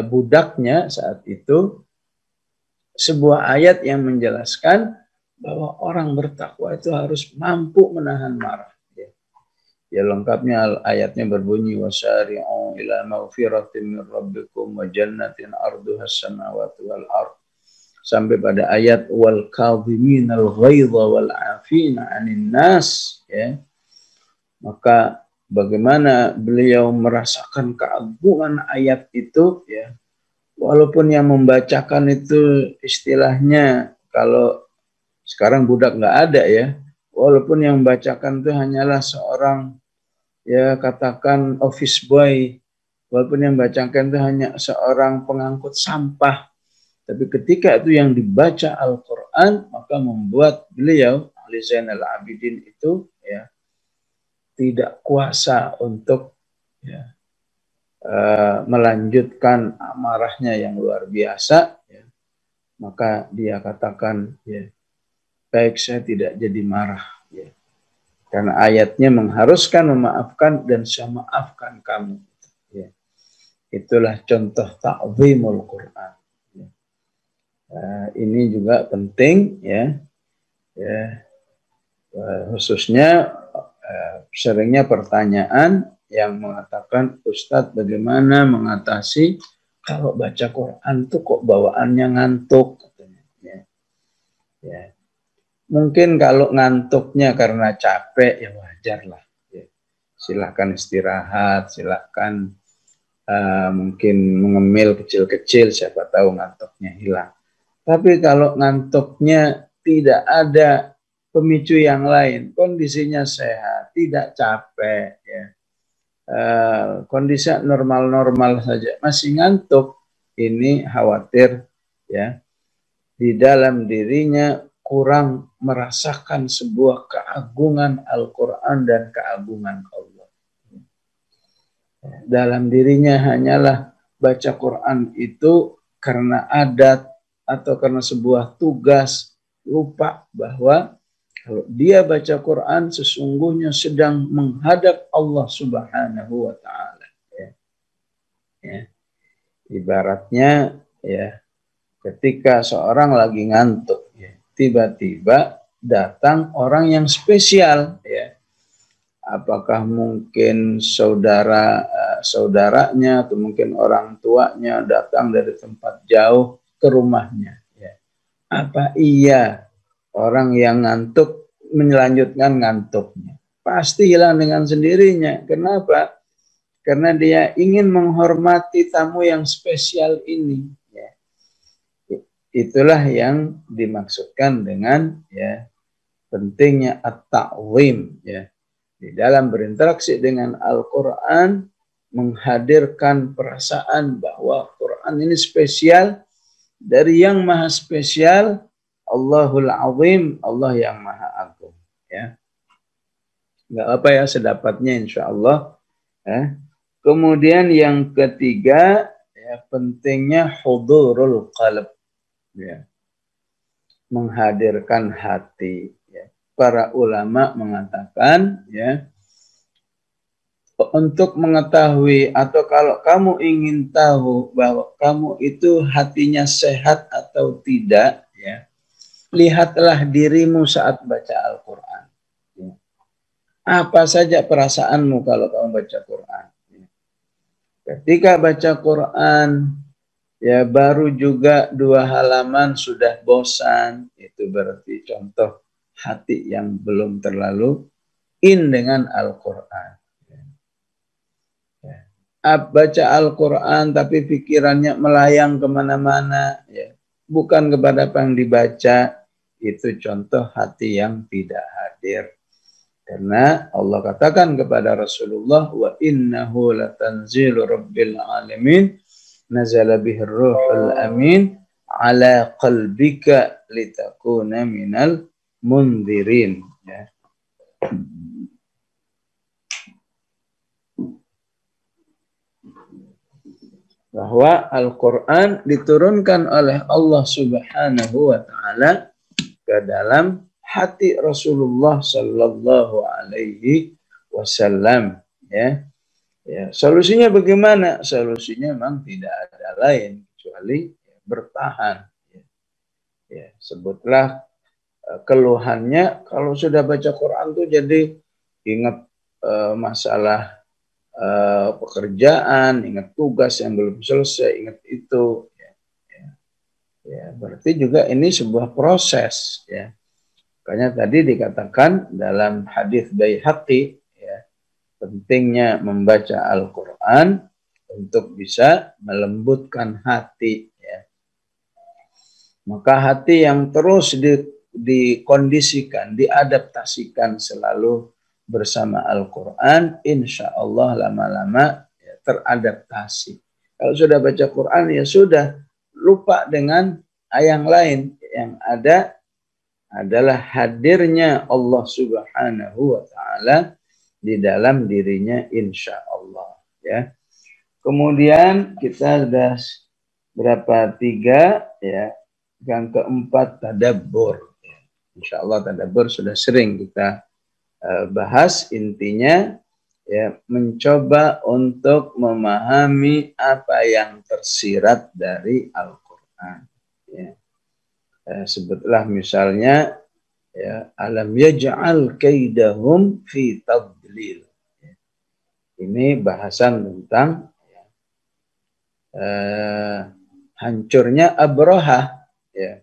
Speaker 1: budaknya saat itu sebuah ayat yang menjelaskan bahwa orang bertakwa itu harus mampu menahan marah. Ya lengkapnya ayatnya berbunyi wasari'u ila maghfiratin min rabbikum wa jannatin arduha as-samawati wal ard sampai pada ayat wal kadhiminal ghaidha wal 'afina 'anil nas, ya. Maka bagaimana beliau merasakan keagungan ayat itu, ya. Walaupun yang membacakan itu istilahnya kalau sekarang budak nggak ada, ya. Walaupun yang membacakan itu hanyalah seorang, ya katakan office boy, walaupun yang membacakan itu hanya seorang pengangkut sampah, tapi ketika itu yang dibaca Al-Quran, maka membuat beliau Ali Zainal Abidin itu, ya, tidak kuasa untuk, ya, melanjutkan amarahnya yang luar biasa, ya. Maka dia katakan, ya, baik saya tidak jadi marah, ya. Karena ayatnya mengharuskan memaafkan dan saya maafkan kamu, ya. Itulah contoh ta'zimul Quran, ya. Ini juga penting, ya, ya. Khususnya seringnya pertanyaan yang mengatakan, Ustadz bagaimana mengatasi kalau baca Quran tuh kok bawaannya ngantuk, katanya, ya. Ya. Mungkin kalau ngantuknya karena capek, ya wajar lah, ya. Silahkan istirahat, silahkan mungkin mengemil kecil-kecil, siapa tahu ngantuknya hilang. Tapi kalau ngantuknya tidak ada pemicu yang lain, kondisinya sehat, tidak capek, ya, kondisi normal-normal saja, masih ngantuk, ini khawatir, ya, di dalam dirinya kurang merasakan sebuah keagungan Al-Quran dan keagungan Allah. Dalam dirinya hanyalah baca Quran itu karena adat atau karena sebuah tugas, lupa bahwa kalau dia baca Quran sesungguhnya sedang menghadap Allah Subhanahu wa Ta'ala, ya. Ya. Ibaratnya, ya, ketika seorang lagi ngantuk, ya, tiba-tiba datang orang yang spesial, ya. Apakah mungkin saudaranya atau mungkin orang tuanya datang dari tempat jauh ke rumahnya, ya. Apa iya orang yang ngantuk melanjutkan ngantuknya? Pasti hilang dengan sendirinya. Kenapa? Karena dia ingin menghormati tamu yang spesial ini, ya. Itulah yang dimaksudkan dengan, ya, pentingnya at-ta'zim, ya. Di dalam berinteraksi dengan Al-Quran, menghadirkan perasaan bahwa Quran ini spesial dari yang maha spesial, Allahul Azim, Allah yang maha agung, ya. Nggak apa ya, sedapatnya insya Allah, ya. Kemudian yang ketiga, ya, pentingnya hudurul qalb, ya, menghadirkan hati, ya. Para ulama mengatakan, ya, untuk mengetahui atau kalau kamu ingin tahu bahwa kamu itu hatinya sehat atau tidak, ya, lihatlah dirimu saat baca Al-Quran. Apa saja perasaanmu kalau kamu baca Quran? Ketika baca Quran, ya, baru juga 2 halaman sudah bosan, itu berarti contoh hati yang belum terlalu in dengan Al-Quran. Baca Al-Quran tapi pikirannya melayang kemana-mana, ya, bukan kepada apa yang dibaca, itu contoh hati yang tidak hadir. Karena Allah katakan kepada Rasulullah, wa innahu latanzilu rabbil alamin nazala bihir ruhul amin ala qalbika litakuna minal mundzirin. Ya. Bahwa Al-Quran diturunkan oleh Allah Subhanahu wa Ta'ala ke dalam hati Rasulullah Sallallahu Alaihi Wasallam. Ya. Ya, solusinya bagaimana? Solusinya memang tidak ada lain kecuali bertahan. Ya, sebutlah keluhannya kalau sudah baca Quran tuh jadi ingat masalah pekerjaan, ingat tugas yang belum selesai, ingat itu. Ya, berarti juga ini sebuah proses. Ya. Makanya tadi dikatakan dalam hadis Baihaqi, ya, pentingnya membaca Al-Quran untuk bisa melembutkan hati. Ya. Maka hati yang terus dikondisikan, diadaptasikan selalu bersama Al-Quran, insya Allah lama-lama ya, teradaptasi. Kalau sudah baca Quran ya sudah, lupa dengan yang lain. Yang ada adalah hadirnya Allah Subhanahu wa Ta'ala di dalam dirinya, insya Allah. Ya. Kemudian kita sudah berapa? 3 ya. Yang keempat tadabbur. Insya Allah tadabbur sudah sering kita bahas. Intinya ya, mencoba untuk memahami apa yang tersirat dari Al-Quran. Ya. Sebutlah misalnya ya, alam yaj'al kaidahum fi tadlil. Ya. Ini bahasan tentang ya, hancurnya Abrahah. Ya.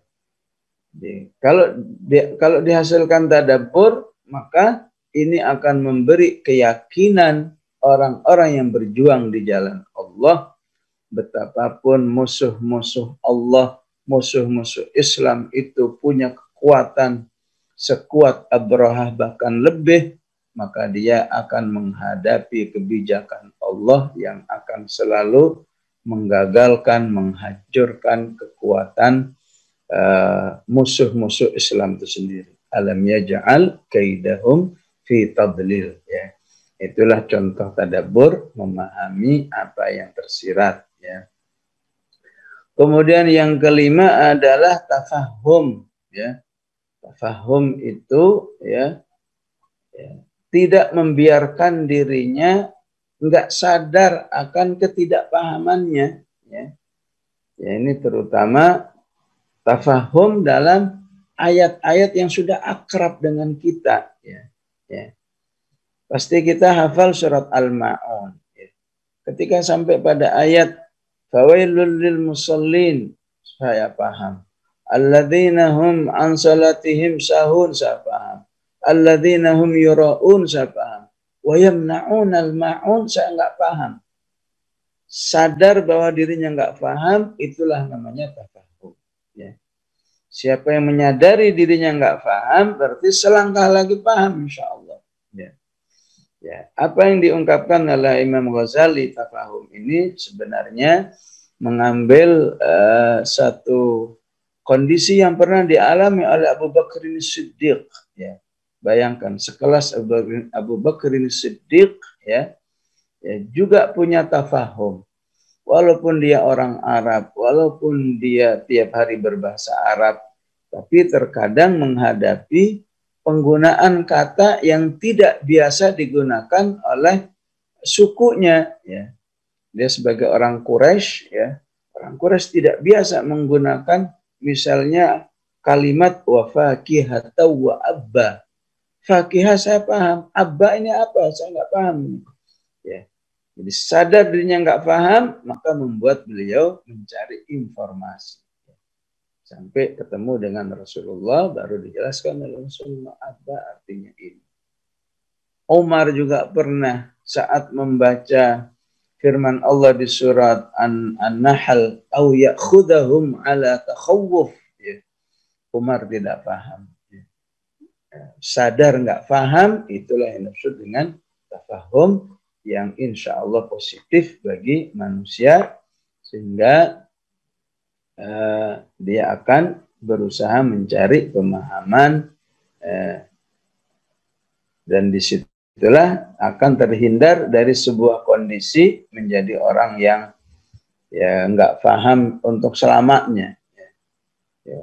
Speaker 1: Kalau dihasilkan tadabbur, maka ini akan memberi keyakinan orang-orang yang berjuang di jalan Allah, betapapun musuh-musuh Allah, musuh-musuh Islam itu punya kekuatan sekuat Abrahah bahkan lebih, maka dia akan menghadapi kebijakan Allah yang akan selalu menggagalkan, menghancurkan kekuatan musuh-musuh Islam itu sendiri. Alam yaj'al kaidahum fi tadlil. Ya. Itulah contoh tadabbur, memahami apa yang tersirat. Ya. Kemudian yang kelima adalah tafahum. Ya. Tafahum itu ya, tidak membiarkan dirinya enggak sadar akan ketidakpahamannya. Ya. Ya, ini terutama tafahum dalam ayat-ayat yang sudah akrab dengan kita. Ya. Ya. Pasti kita hafal surat Al-Ma'un. Ya. Ketika sampai pada ayat fawailul lil musallin, saya paham. Alladzina hum an salatihim sahun, saya paham. Alladzina hum yura'un, saya paham. Wa yamna'un al-ma'un, saya enggak paham. Sadar bahwa dirinya enggak paham, itulah namanya tafahum. Ya. Siapa yang menyadari dirinya enggak paham, berarti selangkah lagi paham, insya Allah. Ya. Ya. Apa yang diungkapkan oleh Imam Ghazali tafahum ini sebenarnya mengambil satu kondisi yang pernah dialami oleh Abu Bakar Siddiq. Ya. Bayangkan sekelas Abu Bakar Siddiq ya, ya, juga punya tafahum. Walaupun dia orang Arab, walaupun dia tiap hari berbahasa Arab, tapi terkadang menghadapi penggunaan kata yang tidak biasa digunakan oleh sukunya. Ya. Dia sebagai orang Quraisy, ya, orang Quraisy tidak biasa menggunakan misalnya kalimat wa fakihata wa abba. Fakihah saya paham, abba ini apa? Saya nggak paham. Ya. Jadi sadar dirinya nggak paham, maka membuat beliau mencari informasi. Sampai ketemu dengan Rasulullah, baru dijelaskan oleh Rasulullah apa artinya ini. Umar juga pernah saat membaca firman Allah di surat An-Nahl, "Au ya'khudahum 'ala takhawuf." Ya. Umar tidak paham. Ya. Sadar nggak paham, itulah yang dimaksud dengan tafahum, yang insya Allah positif bagi manusia, sehingga dia akan berusaha mencari pemahaman, dan disitulah akan terhindar dari sebuah kondisi menjadi orang yang ya nggak paham untuk selamanya. Ya.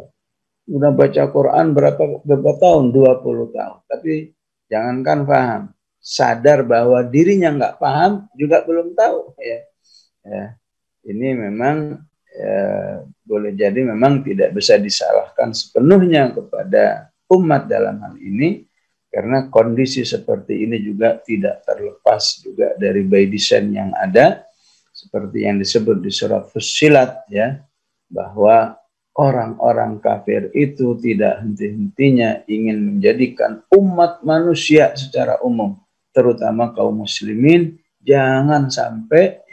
Speaker 1: Udah baca Quran berapa tahun? 20 tahun. Tapi jangankan paham, sadar bahwa dirinya nggak paham juga belum tahu. Ya. Ini memang boleh jadi memang tidak bisa disalahkan sepenuhnya kepada umat dalam hal ini, karena kondisi seperti ini juga tidak terlepas juga dari by design yang ada, seperti yang disebut di surat Fussilat, ya, bahwa orang-orang kafir itu tidak henti-hentinya ingin menjadikan umat manusia secara umum, terutama kaum muslimin, jangan sampai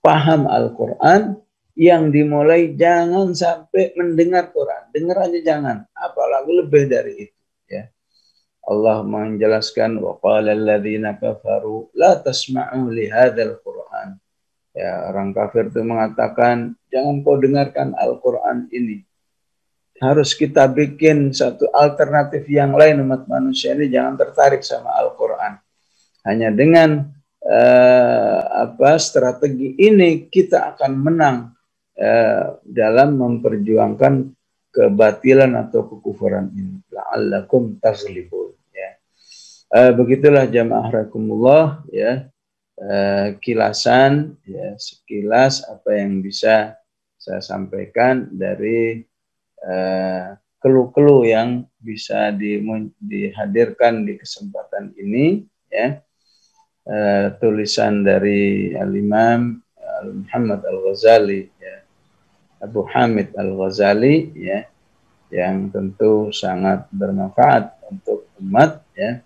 Speaker 1: paham Al-Quran. Yang dimulai jangan sampai mendengar Quran, dengar aja jangan, apalagi lebih dari itu. Ya. Allah menjelaskan, wa qala alladziina kafaru la tasma'u li hadzal Qur'an. Ya, orang kafir itu mengatakan, jangan kau dengarkan Al-Quran ini. Harus kita bikin satu alternatif yang lain, umat manusia ini jangan tertarik sama Al-Quran. Hanya dengan strategi ini kita akan menang dalam memperjuangkan kebatilan atau kekufuran ini. La'allakum taghlibun. Ya. Begitulah jamaah rahimakumullah, ya. Kilasan, ya, sekilas apa yang bisa saya sampaikan dari keluh-keluh yang bisa dihadirkan di kesempatan ini, ya. Tulisan dari Al-Imam Muhammad Al-Ghazali, ya, Abu Hamid Al-Ghazali, ya, yang tentu sangat bermanfaat untuk umat, ya.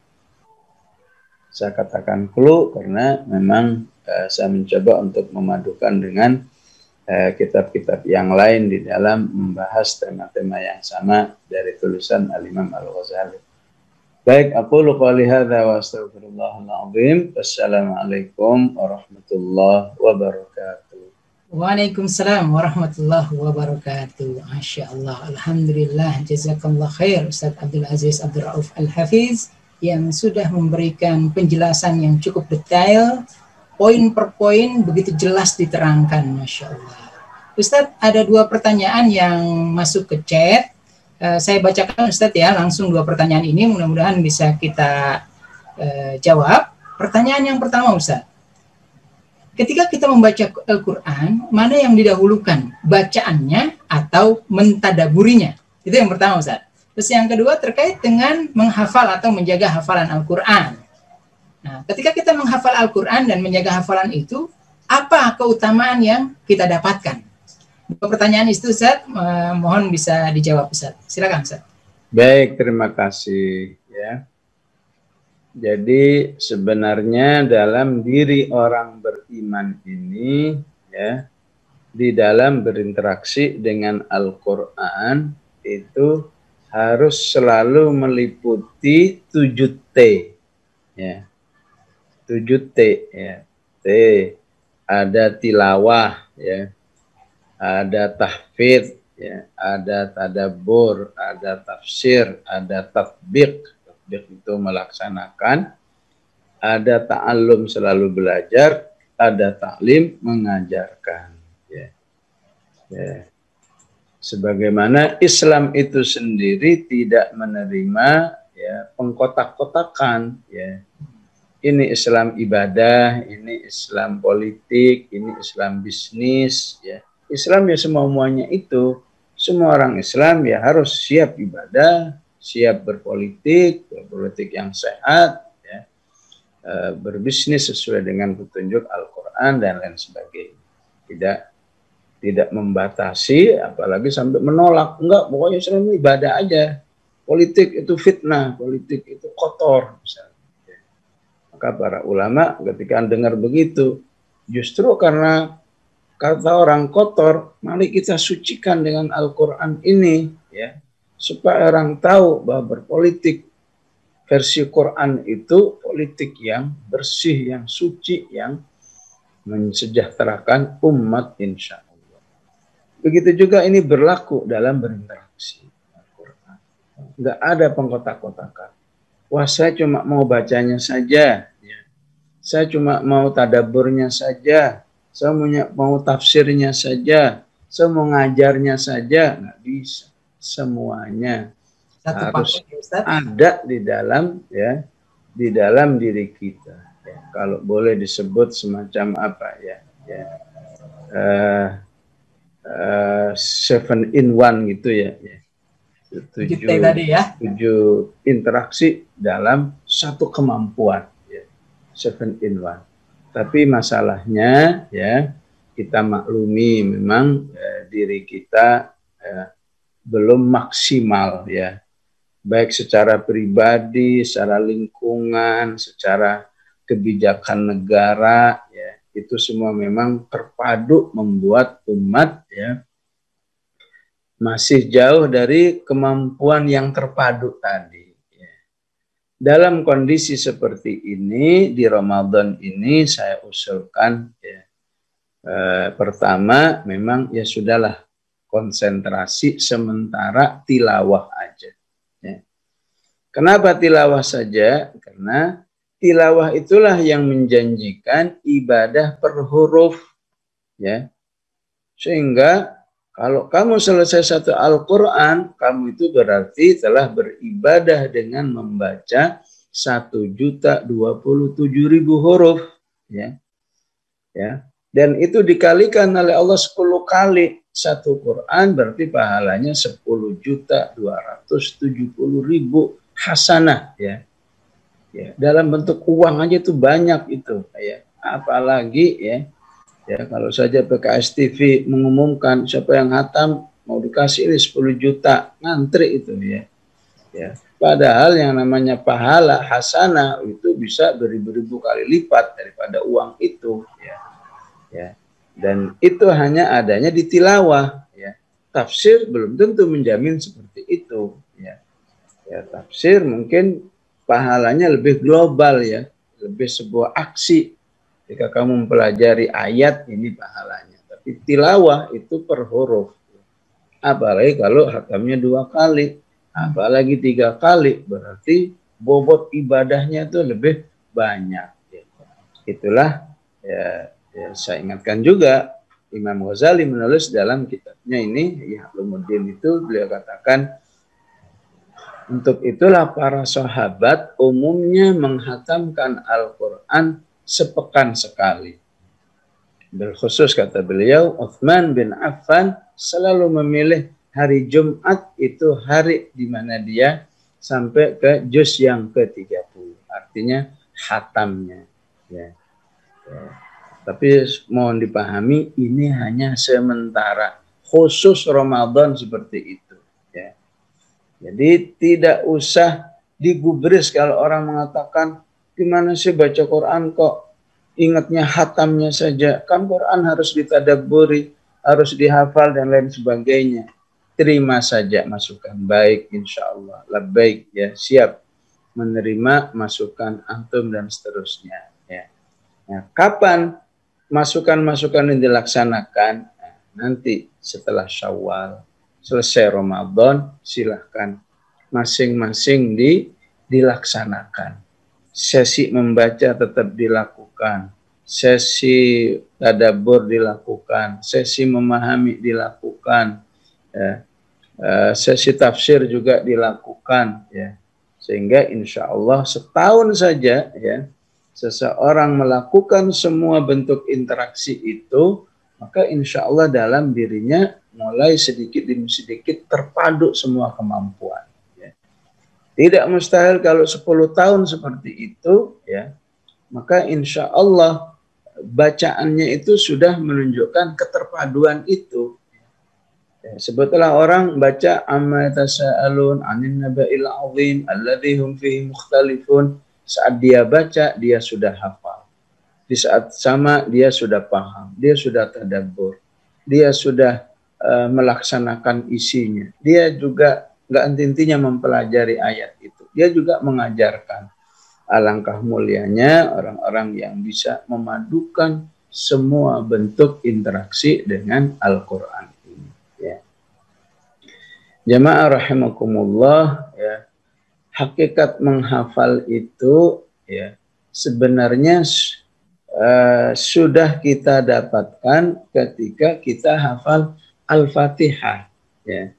Speaker 1: Saya katakan clue karena memang saya mencoba untuk memadukan dengan kitab-kitab yang lain di dalam membahas tema-tema yang sama dari tulisan Al-Imam Al-Ghazali. Baik, aku qouli hadza wa astaghfirullahal azim. Wassalamualaikum warahmatullahi wabarakatuh.
Speaker 2: Waalaikumsalam warahmatullahi wabarakatuh. Masya Allah, alhamdulillah, jazakallah khair Ustaz Abdul Aziz Abdul Rauf Al-Hafiz yang sudah memberikan penjelasan yang cukup detail, poin per poin begitu jelas diterangkan, Masya Allah. Ustaz, ada 2 pertanyaan yang masuk ke chat. Saya bacakan Ustaz ya, langsung 2 pertanyaan ini mudah-mudahan bisa kita jawab. Pertanyaan yang pertama Ustaz, ketika kita membaca Al-Quran, mana yang didahulukan, bacaannya atau mentadaburinya? Itu yang pertama Ustaz. Terus yang kedua terkait dengan menghafal atau menjaga hafalan Al-Quran. Nah, ketika kita menghafal Al-Quran dan menjaga hafalan itu, apa keutamaan yang kita dapatkan? 2 pertanyaan itu Ustaz, mohon bisa dijawab Ustaz. Silakan Ustaz.
Speaker 1: Baik, terima kasih, ya. Jadi sebenarnya dalam diri orang beriman ini, ya, di dalam berinteraksi dengan Al-Quran itu harus selalu meliputi 7T, ya. 7T, ya. T, ada tilawah, ya. Ada tahfidz, ya. Ada tadabbur, ada tafsir, ada tatbiq. Itu melaksanakan, ada ta'allum selalu belajar, ada ta'lim mengajarkan, ya. Ya. Sebagaimana Islam itu sendiri tidak menerima, ya, pengkotak-kotakan, ya. Ini Islam ibadah, ini Islam politik, ini Islam bisnis, ya. Islam ya semuanya itu. Semua orang Islam ya harus siap ibadah, siap berpolitik, berpolitik yang sehat, ya, berbisnis sesuai dengan petunjuk Al-Quran dan lain sebagainya. Tidak membatasi, apalagi sampai menolak. Enggak, pokoknya Islam ibadah aja. Politik itu fitnah, politik itu kotor, misalnya. Maka para ulama ketika dengar begitu, justru karena kata orang kotor, mari kita sucikan dengan Al-Quran ini, ya. Supaya orang tahu bahwa berpolitik versi Quran itu politik yang bersih, yang suci, yang mensejahterakan umat insya Allah. Begitu juga ini berlaku dalam berinteraksi Al-Quran. Nggak ada pengkotak-kotakan. Wah, saya cuma mau bacanya saja. Ya. Saya cuma mau tadaburnya saja. Saya mau tafsirnya saja. Saya mau ngajarnya saja. Nggak bisa. Semuanya harus ada di dalam, ya, di dalam diri kita. Ya, kalau boleh disebut semacam apa ya, ya 7-in-1 gitu ya, ya. 7 interaksi dalam satu kemampuan, ya. 7-in-1. Tapi masalahnya ya, kita maklumi memang diri kita belum maksimal ya, baik secara pribadi, secara lingkungan, secara kebijakan negara, ya, itu semua memang terpadu membuat umat ya masih jauh dari kemampuan yang terpadu tadi. Ya. Dalam kondisi seperti ini di Ramadan ini saya usulkan ya, pertama memang ya sudahlah, konsentrasi sementara tilawah aja. Ya. Kenapa tilawah saja? Karena tilawah itulah yang menjanjikan ibadah per huruf, ya. Sehingga kalau kamu selesai satu Al-Quran, kamu itu berarti telah beribadah dengan membaca 1.027.000 huruf, ya. Ya. Dan itu dikalikan oleh Allah 10 kali. Satu Quran berarti pahalanya 10.270.000 hasanah, ya. Ya, dalam bentuk uang aja itu banyak itu, ya. Apalagi ya, ya kalau saja PKS TV mengumumkan siapa yang hatam mau dikasih ini 10 juta, ngantri itu ya. Ya, padahal yang namanya pahala hasanah itu bisa beribu-ribu kali lipat daripada uang itu, ya. Ya. Dan itu hanya adanya di tilawah, ya. Tafsir belum tentu menjamin seperti itu, ya. Ya, tafsir mungkin pahalanya lebih global, ya, lebih sebuah aksi. Jika kamu mempelajari ayat ini pahalanya, tapi tilawah itu per huruf. Apalagi kalau hatamnya 2 kali, apalagi 3 kali, berarti bobot ibadahnya itu lebih banyak. Ya. Itulah ya, ya, saya ingatkan juga Imam Ghazali menulis dalam kitabnya ini ya Ulumuddin itu, beliau katakan untuk itulah para sahabat umumnya menghatamkan Al-Quran sepekan sekali. Berkhusus kata beliau, Uthman bin Affan selalu memilih hari Jumat itu hari di mana dia sampai ke juz yang ke-30. Artinya hatamnya. Ya. Ya. Tapi mohon dipahami ini hanya sementara, khusus Ramadan seperti itu. Ya. Jadi tidak usah digubris kalau orang mengatakan gimana sih baca Quran kok ingatnya hatamnya saja. Kan Quran harus ditadabburi, harus dihafal dan lain sebagainya. Terima saja masukan, baik insya Allah, labbaik ya, siap menerima masukan antum dan seterusnya. Ya. Nah, kapan masukan-masukan yang dilaksanakan? Nah, nanti setelah Syawal, selesai Ramadan, silahkan masing-masing dilaksanakan. Sesi membaca tetap dilakukan, sesi tadabbur dilakukan, sesi memahami dilakukan, ya. Sesi tafsir juga dilakukan, ya. Sehingga insya Allah setahun saja ya, seseorang melakukan semua bentuk interaksi itu, maka insya Allah dalam dirinya mulai sedikit demi sedikit terpadu semua kemampuan. Ya. Tidak mustahil kalau 10 tahun seperti itu, ya, maka insya Allah bacaannya itu sudah menunjukkan keterpaduan itu. Ya, sebetulnya orang baca amma yatasaalun 'anin naba'il 'azim alladzi hum fihi mukhtalifun, saat dia baca dia sudah hafal. Di saat sama dia sudah paham, dia sudah tadabbur, dia sudah melaksanakan isinya. Dia juga nggak henti-hentinya mempelajari ayat itu. Dia juga mengajarkan. Alangkah mulianya orang-orang yang bisa memadukan semua bentuk interaksi dengan Al-Quran ini. Ya. Jamaah rahimakumullah, ya, hakikat menghafal itu ya sebenarnya sudah kita dapatkan ketika kita hafal Al-Fatihah. Ya.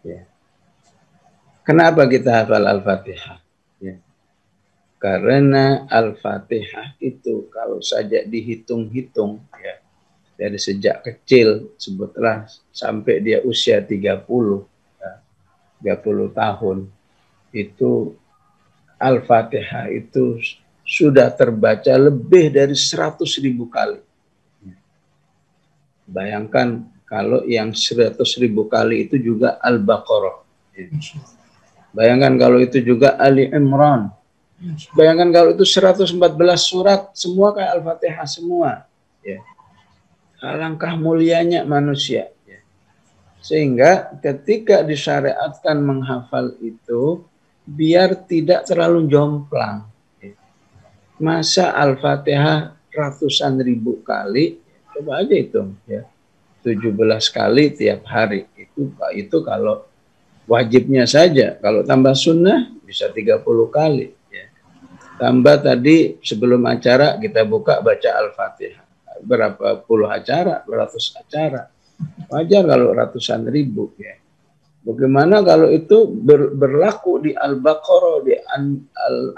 Speaker 1: Ya. Kenapa kita hafal Al-Fatihah? Ya. Karena Al-Fatihah itu kalau saja dihitung-hitung ya, dari sejak kecil sebutlah sampai dia usia 30 tahun, itu Al-Fatihah itu sudah terbaca lebih dari 100.000 kali. Bayangkan kalau yang 100.000 kali itu juga Al-Baqarah. Bayangkan kalau itu juga Ali Imran. Bayangkan kalau itu 114 surat, semua kayak Al-Fatihah semua. Ya. Alangkah mulianya manusia. Ya. Sehingga ketika disyariatkan menghafal itu, biar tidak terlalu jomplang. Ya. Masa Al-Fatihah ratusan ribu kali, coba aja hitung. Ya. 17 kali tiap hari. Itu kalau wajibnya saja. Kalau tambah sunnah, bisa 30 kali. Tambah tadi sebelum acara kita buka baca Al-Fatihah. Berapa puluh acara, beratus acara. Wajar kalau ratusan ribu. Ya. Bagaimana kalau itu berlaku di Al-Baqarah, di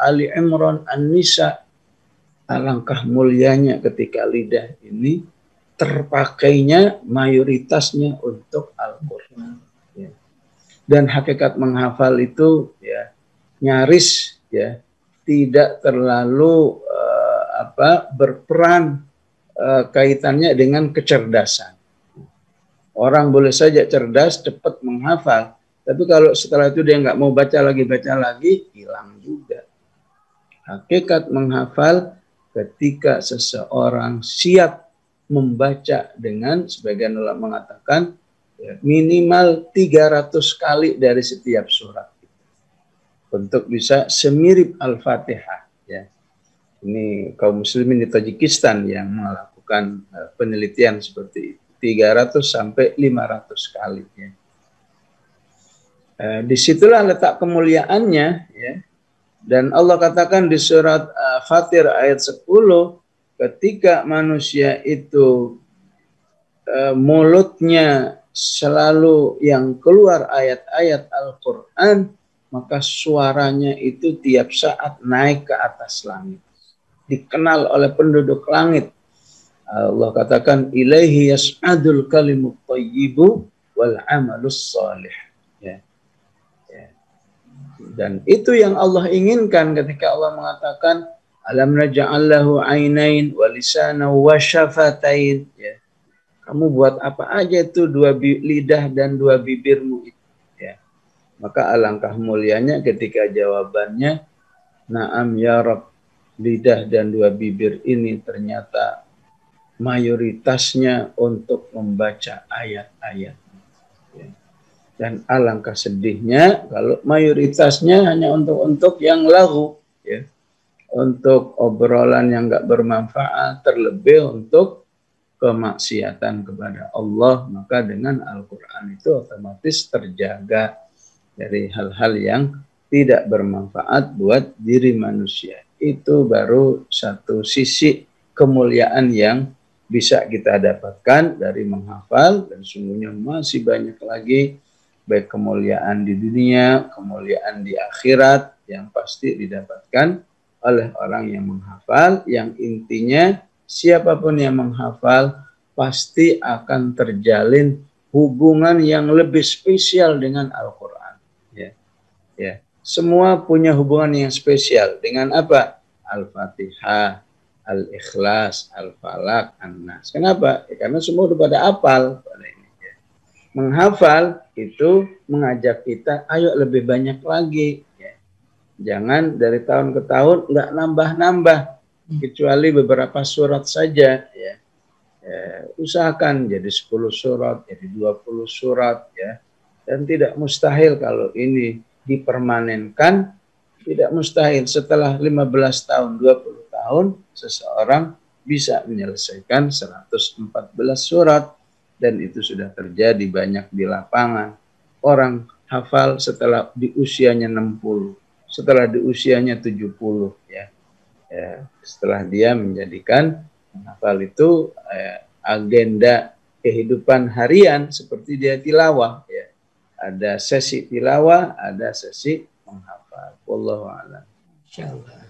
Speaker 1: Ali Imran, An-Nisa. Alangkah mulianya ketika lidah ini terpakainya mayoritasnya untuk Al-Quran. Ya. Dan hakikat menghafal itu ya nyaris ya tidak terlalu berperan kaitannya dengan kecerdasan. Orang boleh saja cerdas, cepat menghafal, tapi kalau setelah itu dia nggak mau baca lagi, hilang juga. Hakikat menghafal ketika seseorang siap membaca dengan, sebagian ulama mengatakan, ya, minimal 300 kali dari setiap surat. Untuk bisa semirip Al-Fatihah. Ya. Ini kaum muslimin di Tajikistan yang melakukan penelitian seperti itu. 300 sampai 500 kali. Ya. Disitulah letak kemuliaannya. Ya. Dan Allah katakan di surat Fatir ayat 10, ketika manusia itu mulutnya selalu yang keluar ayat-ayat Al-Quran, maka suaranya itu tiap saat naik ke atas langit. Dikenal oleh penduduk langit. Allah katakan, ilaihi yas'adul kalimut thayyibu wal amalus salih. Ya. Ya. Dan itu yang Allah inginkan ketika Allah mengatakan, alam naj'al lahu ainain wa lisanan wa syafatain. Ya. Kamu buat apa aja itu dua lidah dan dua bibirmu itu. Maka alangkah mulianya ketika jawabannya, na'am ya Rabb, lidah dan dua bibir ini ternyata mayoritasnya untuk membaca ayat-ayat. Dan alangkah sedihnya kalau mayoritasnya hanya untuk yang laghu, ya. Untuk obrolan yang nggak bermanfaat, terlebih untuk kemaksiatan kepada Allah. Maka dengan Al-Quran itu otomatis terjaga dari hal-hal yang tidak bermanfaat buat diri manusia. Itu baru satu sisi kemuliaan yang bisa kita dapatkan dari menghafal, dan sungguhnya masih banyak lagi, baik kemuliaan di dunia, kemuliaan di akhirat yang pasti didapatkan oleh orang yang menghafal, yang intinya siapapun yang menghafal pasti akan terjalin hubungan yang lebih spesial dengan Al-Quran. Ya, semua punya hubungan yang spesial dengan apa? Al-Fatihah, Al-Ikhlas, Al-Falaq, An-Nas. Kenapa? Ya, karena semua udah pada hafal. Ya. Menghafal itu mengajak kita, ayo lebih banyak lagi. Ya. Jangan dari tahun ke tahun nggak nambah-nambah, kecuali beberapa surat saja. Ya. Ya, usahakan jadi 10 surat, jadi 20 surat. Ya. Dan tidak mustahil kalau ini dipermanenkan, tidak mustahil setelah 15 tahun, 20 tahun seseorang bisa menyelesaikan 114 surat, dan itu sudah terjadi banyak di lapangan. Orang hafal setelah di usianya 60, setelah di usianya 70 ya. Setelah dia menjadikan hafal itu agenda kehidupan harian, seperti dia tilawah ya. Ada sesi tilawah, ada sesi menghafal. Wallahu a'lam.
Speaker 2: Insyaallah.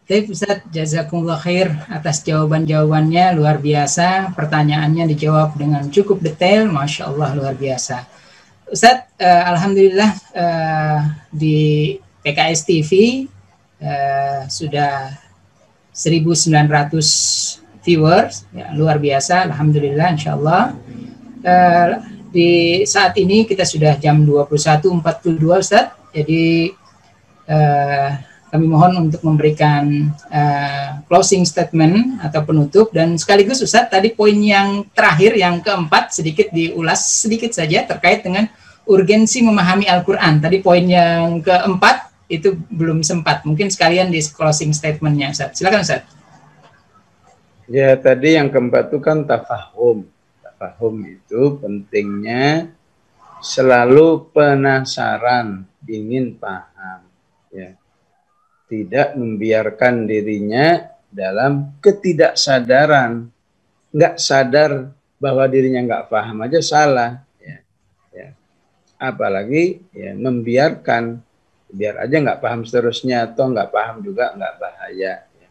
Speaker 2: Baik Ustaz, jazakumullah khair atas jawaban-jawabannya, luar biasa. Pertanyaannya dijawab dengan cukup detail, Masya Allah, luar biasa. Ustaz, alhamdulillah di PKS TV sudah 1.900 viewers, ya, luar biasa, alhamdulillah, insya Allah. Di saat ini kita sudah jam 21.42 Ustaz, jadi kami mohon untuk memberikan closing statement atau penutup, dan sekaligus Ustaz tadi poin yang terakhir yang keempat sedikit diulas sedikit saja terkait dengan urgensi memahami Al-Quran. Tadi poin yang keempat itu belum sempat, mungkin sekalian di closing statementnya Ustaz. Silakan Ustaz.
Speaker 1: Ya, tadi yang keempat itu kan tafahum. Tafahum itu pentingnya selalu penasaran, ingin paham, ya. Tidak membiarkan dirinya dalam ketidaksadaran, nggak sadar bahwa dirinya nggak paham aja salah, ya. Ya. Apalagi ya membiarkan, biar aja nggak paham seterusnya, atau nggak paham juga nggak bahaya. Ya.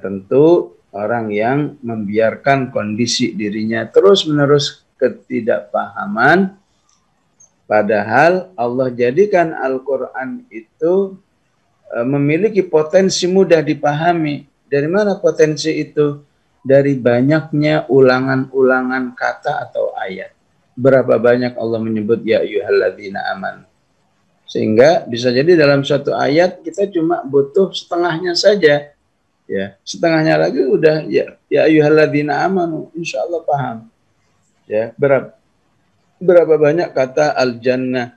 Speaker 1: Tentu orang yang membiarkan kondisi dirinya terus-menerus ketidakpahaman, padahal Allah jadikan Al-Quran itu memiliki potensi mudah dipahami. Dari mana potensi itu? Dari banyaknya ulangan-ulangan kata atau ayat. Berapa banyak Allah menyebut ya ayyuhalladzina amanu. Sehingga bisa jadi dalam satu ayat kita cuma butuh setengahnya saja. Ya, setengahnya lagi udah ya ayyuhalladzina amanu, insyaallah paham. Ya, berapa banyak kata al-jannah,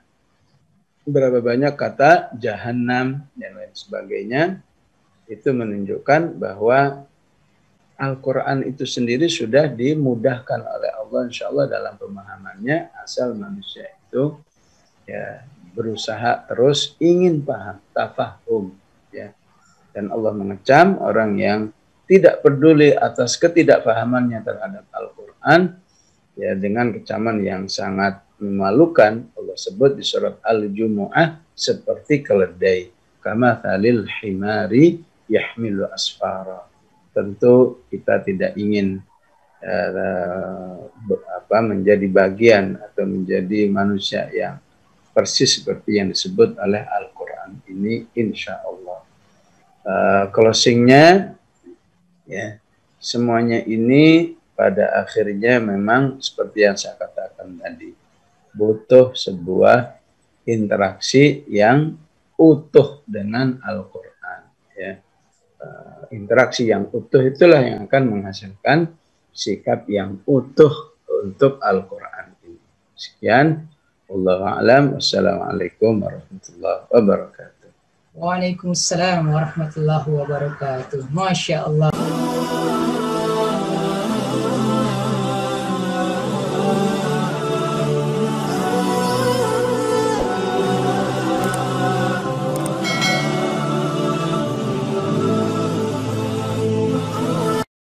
Speaker 1: berapa banyak kata jahannam dan lain sebagainya. Itu menunjukkan bahwa Al-Quran itu sendiri sudah dimudahkan oleh Allah insyaallah dalam pemahamannya, asal manusia itu ya berusaha terus ingin paham, tafahum, ya. Dan Allah mengecam orang yang tidak peduli atas ketidakpahamannya terhadap Al-Quran, ya, dengan kecaman yang sangat memalukan. Allah sebut di surat Al-Jumu'ah seperti keledai, kama thalil himari yahmilu asfara. Tentu kita tidak ingin menjadi bagian atau menjadi manusia yang persis seperti yang disebut oleh Al-Quran ini, insya Allah. Closingnya, ya, semuanya ini pada akhirnya memang seperti yang saya katakan tadi, butuh sebuah interaksi yang utuh dengan Al-Quran, ya. Interaksi yang utuh itulah yang akan menghasilkan sikap yang utuh untuk Al-Quran ini. Sekian, wallahu a'lam. Wassalamualaikum warahmatullahi wabarakatuh.
Speaker 2: Waalaikumsalam warahmatullahi wabarakatuh. Masya Allah.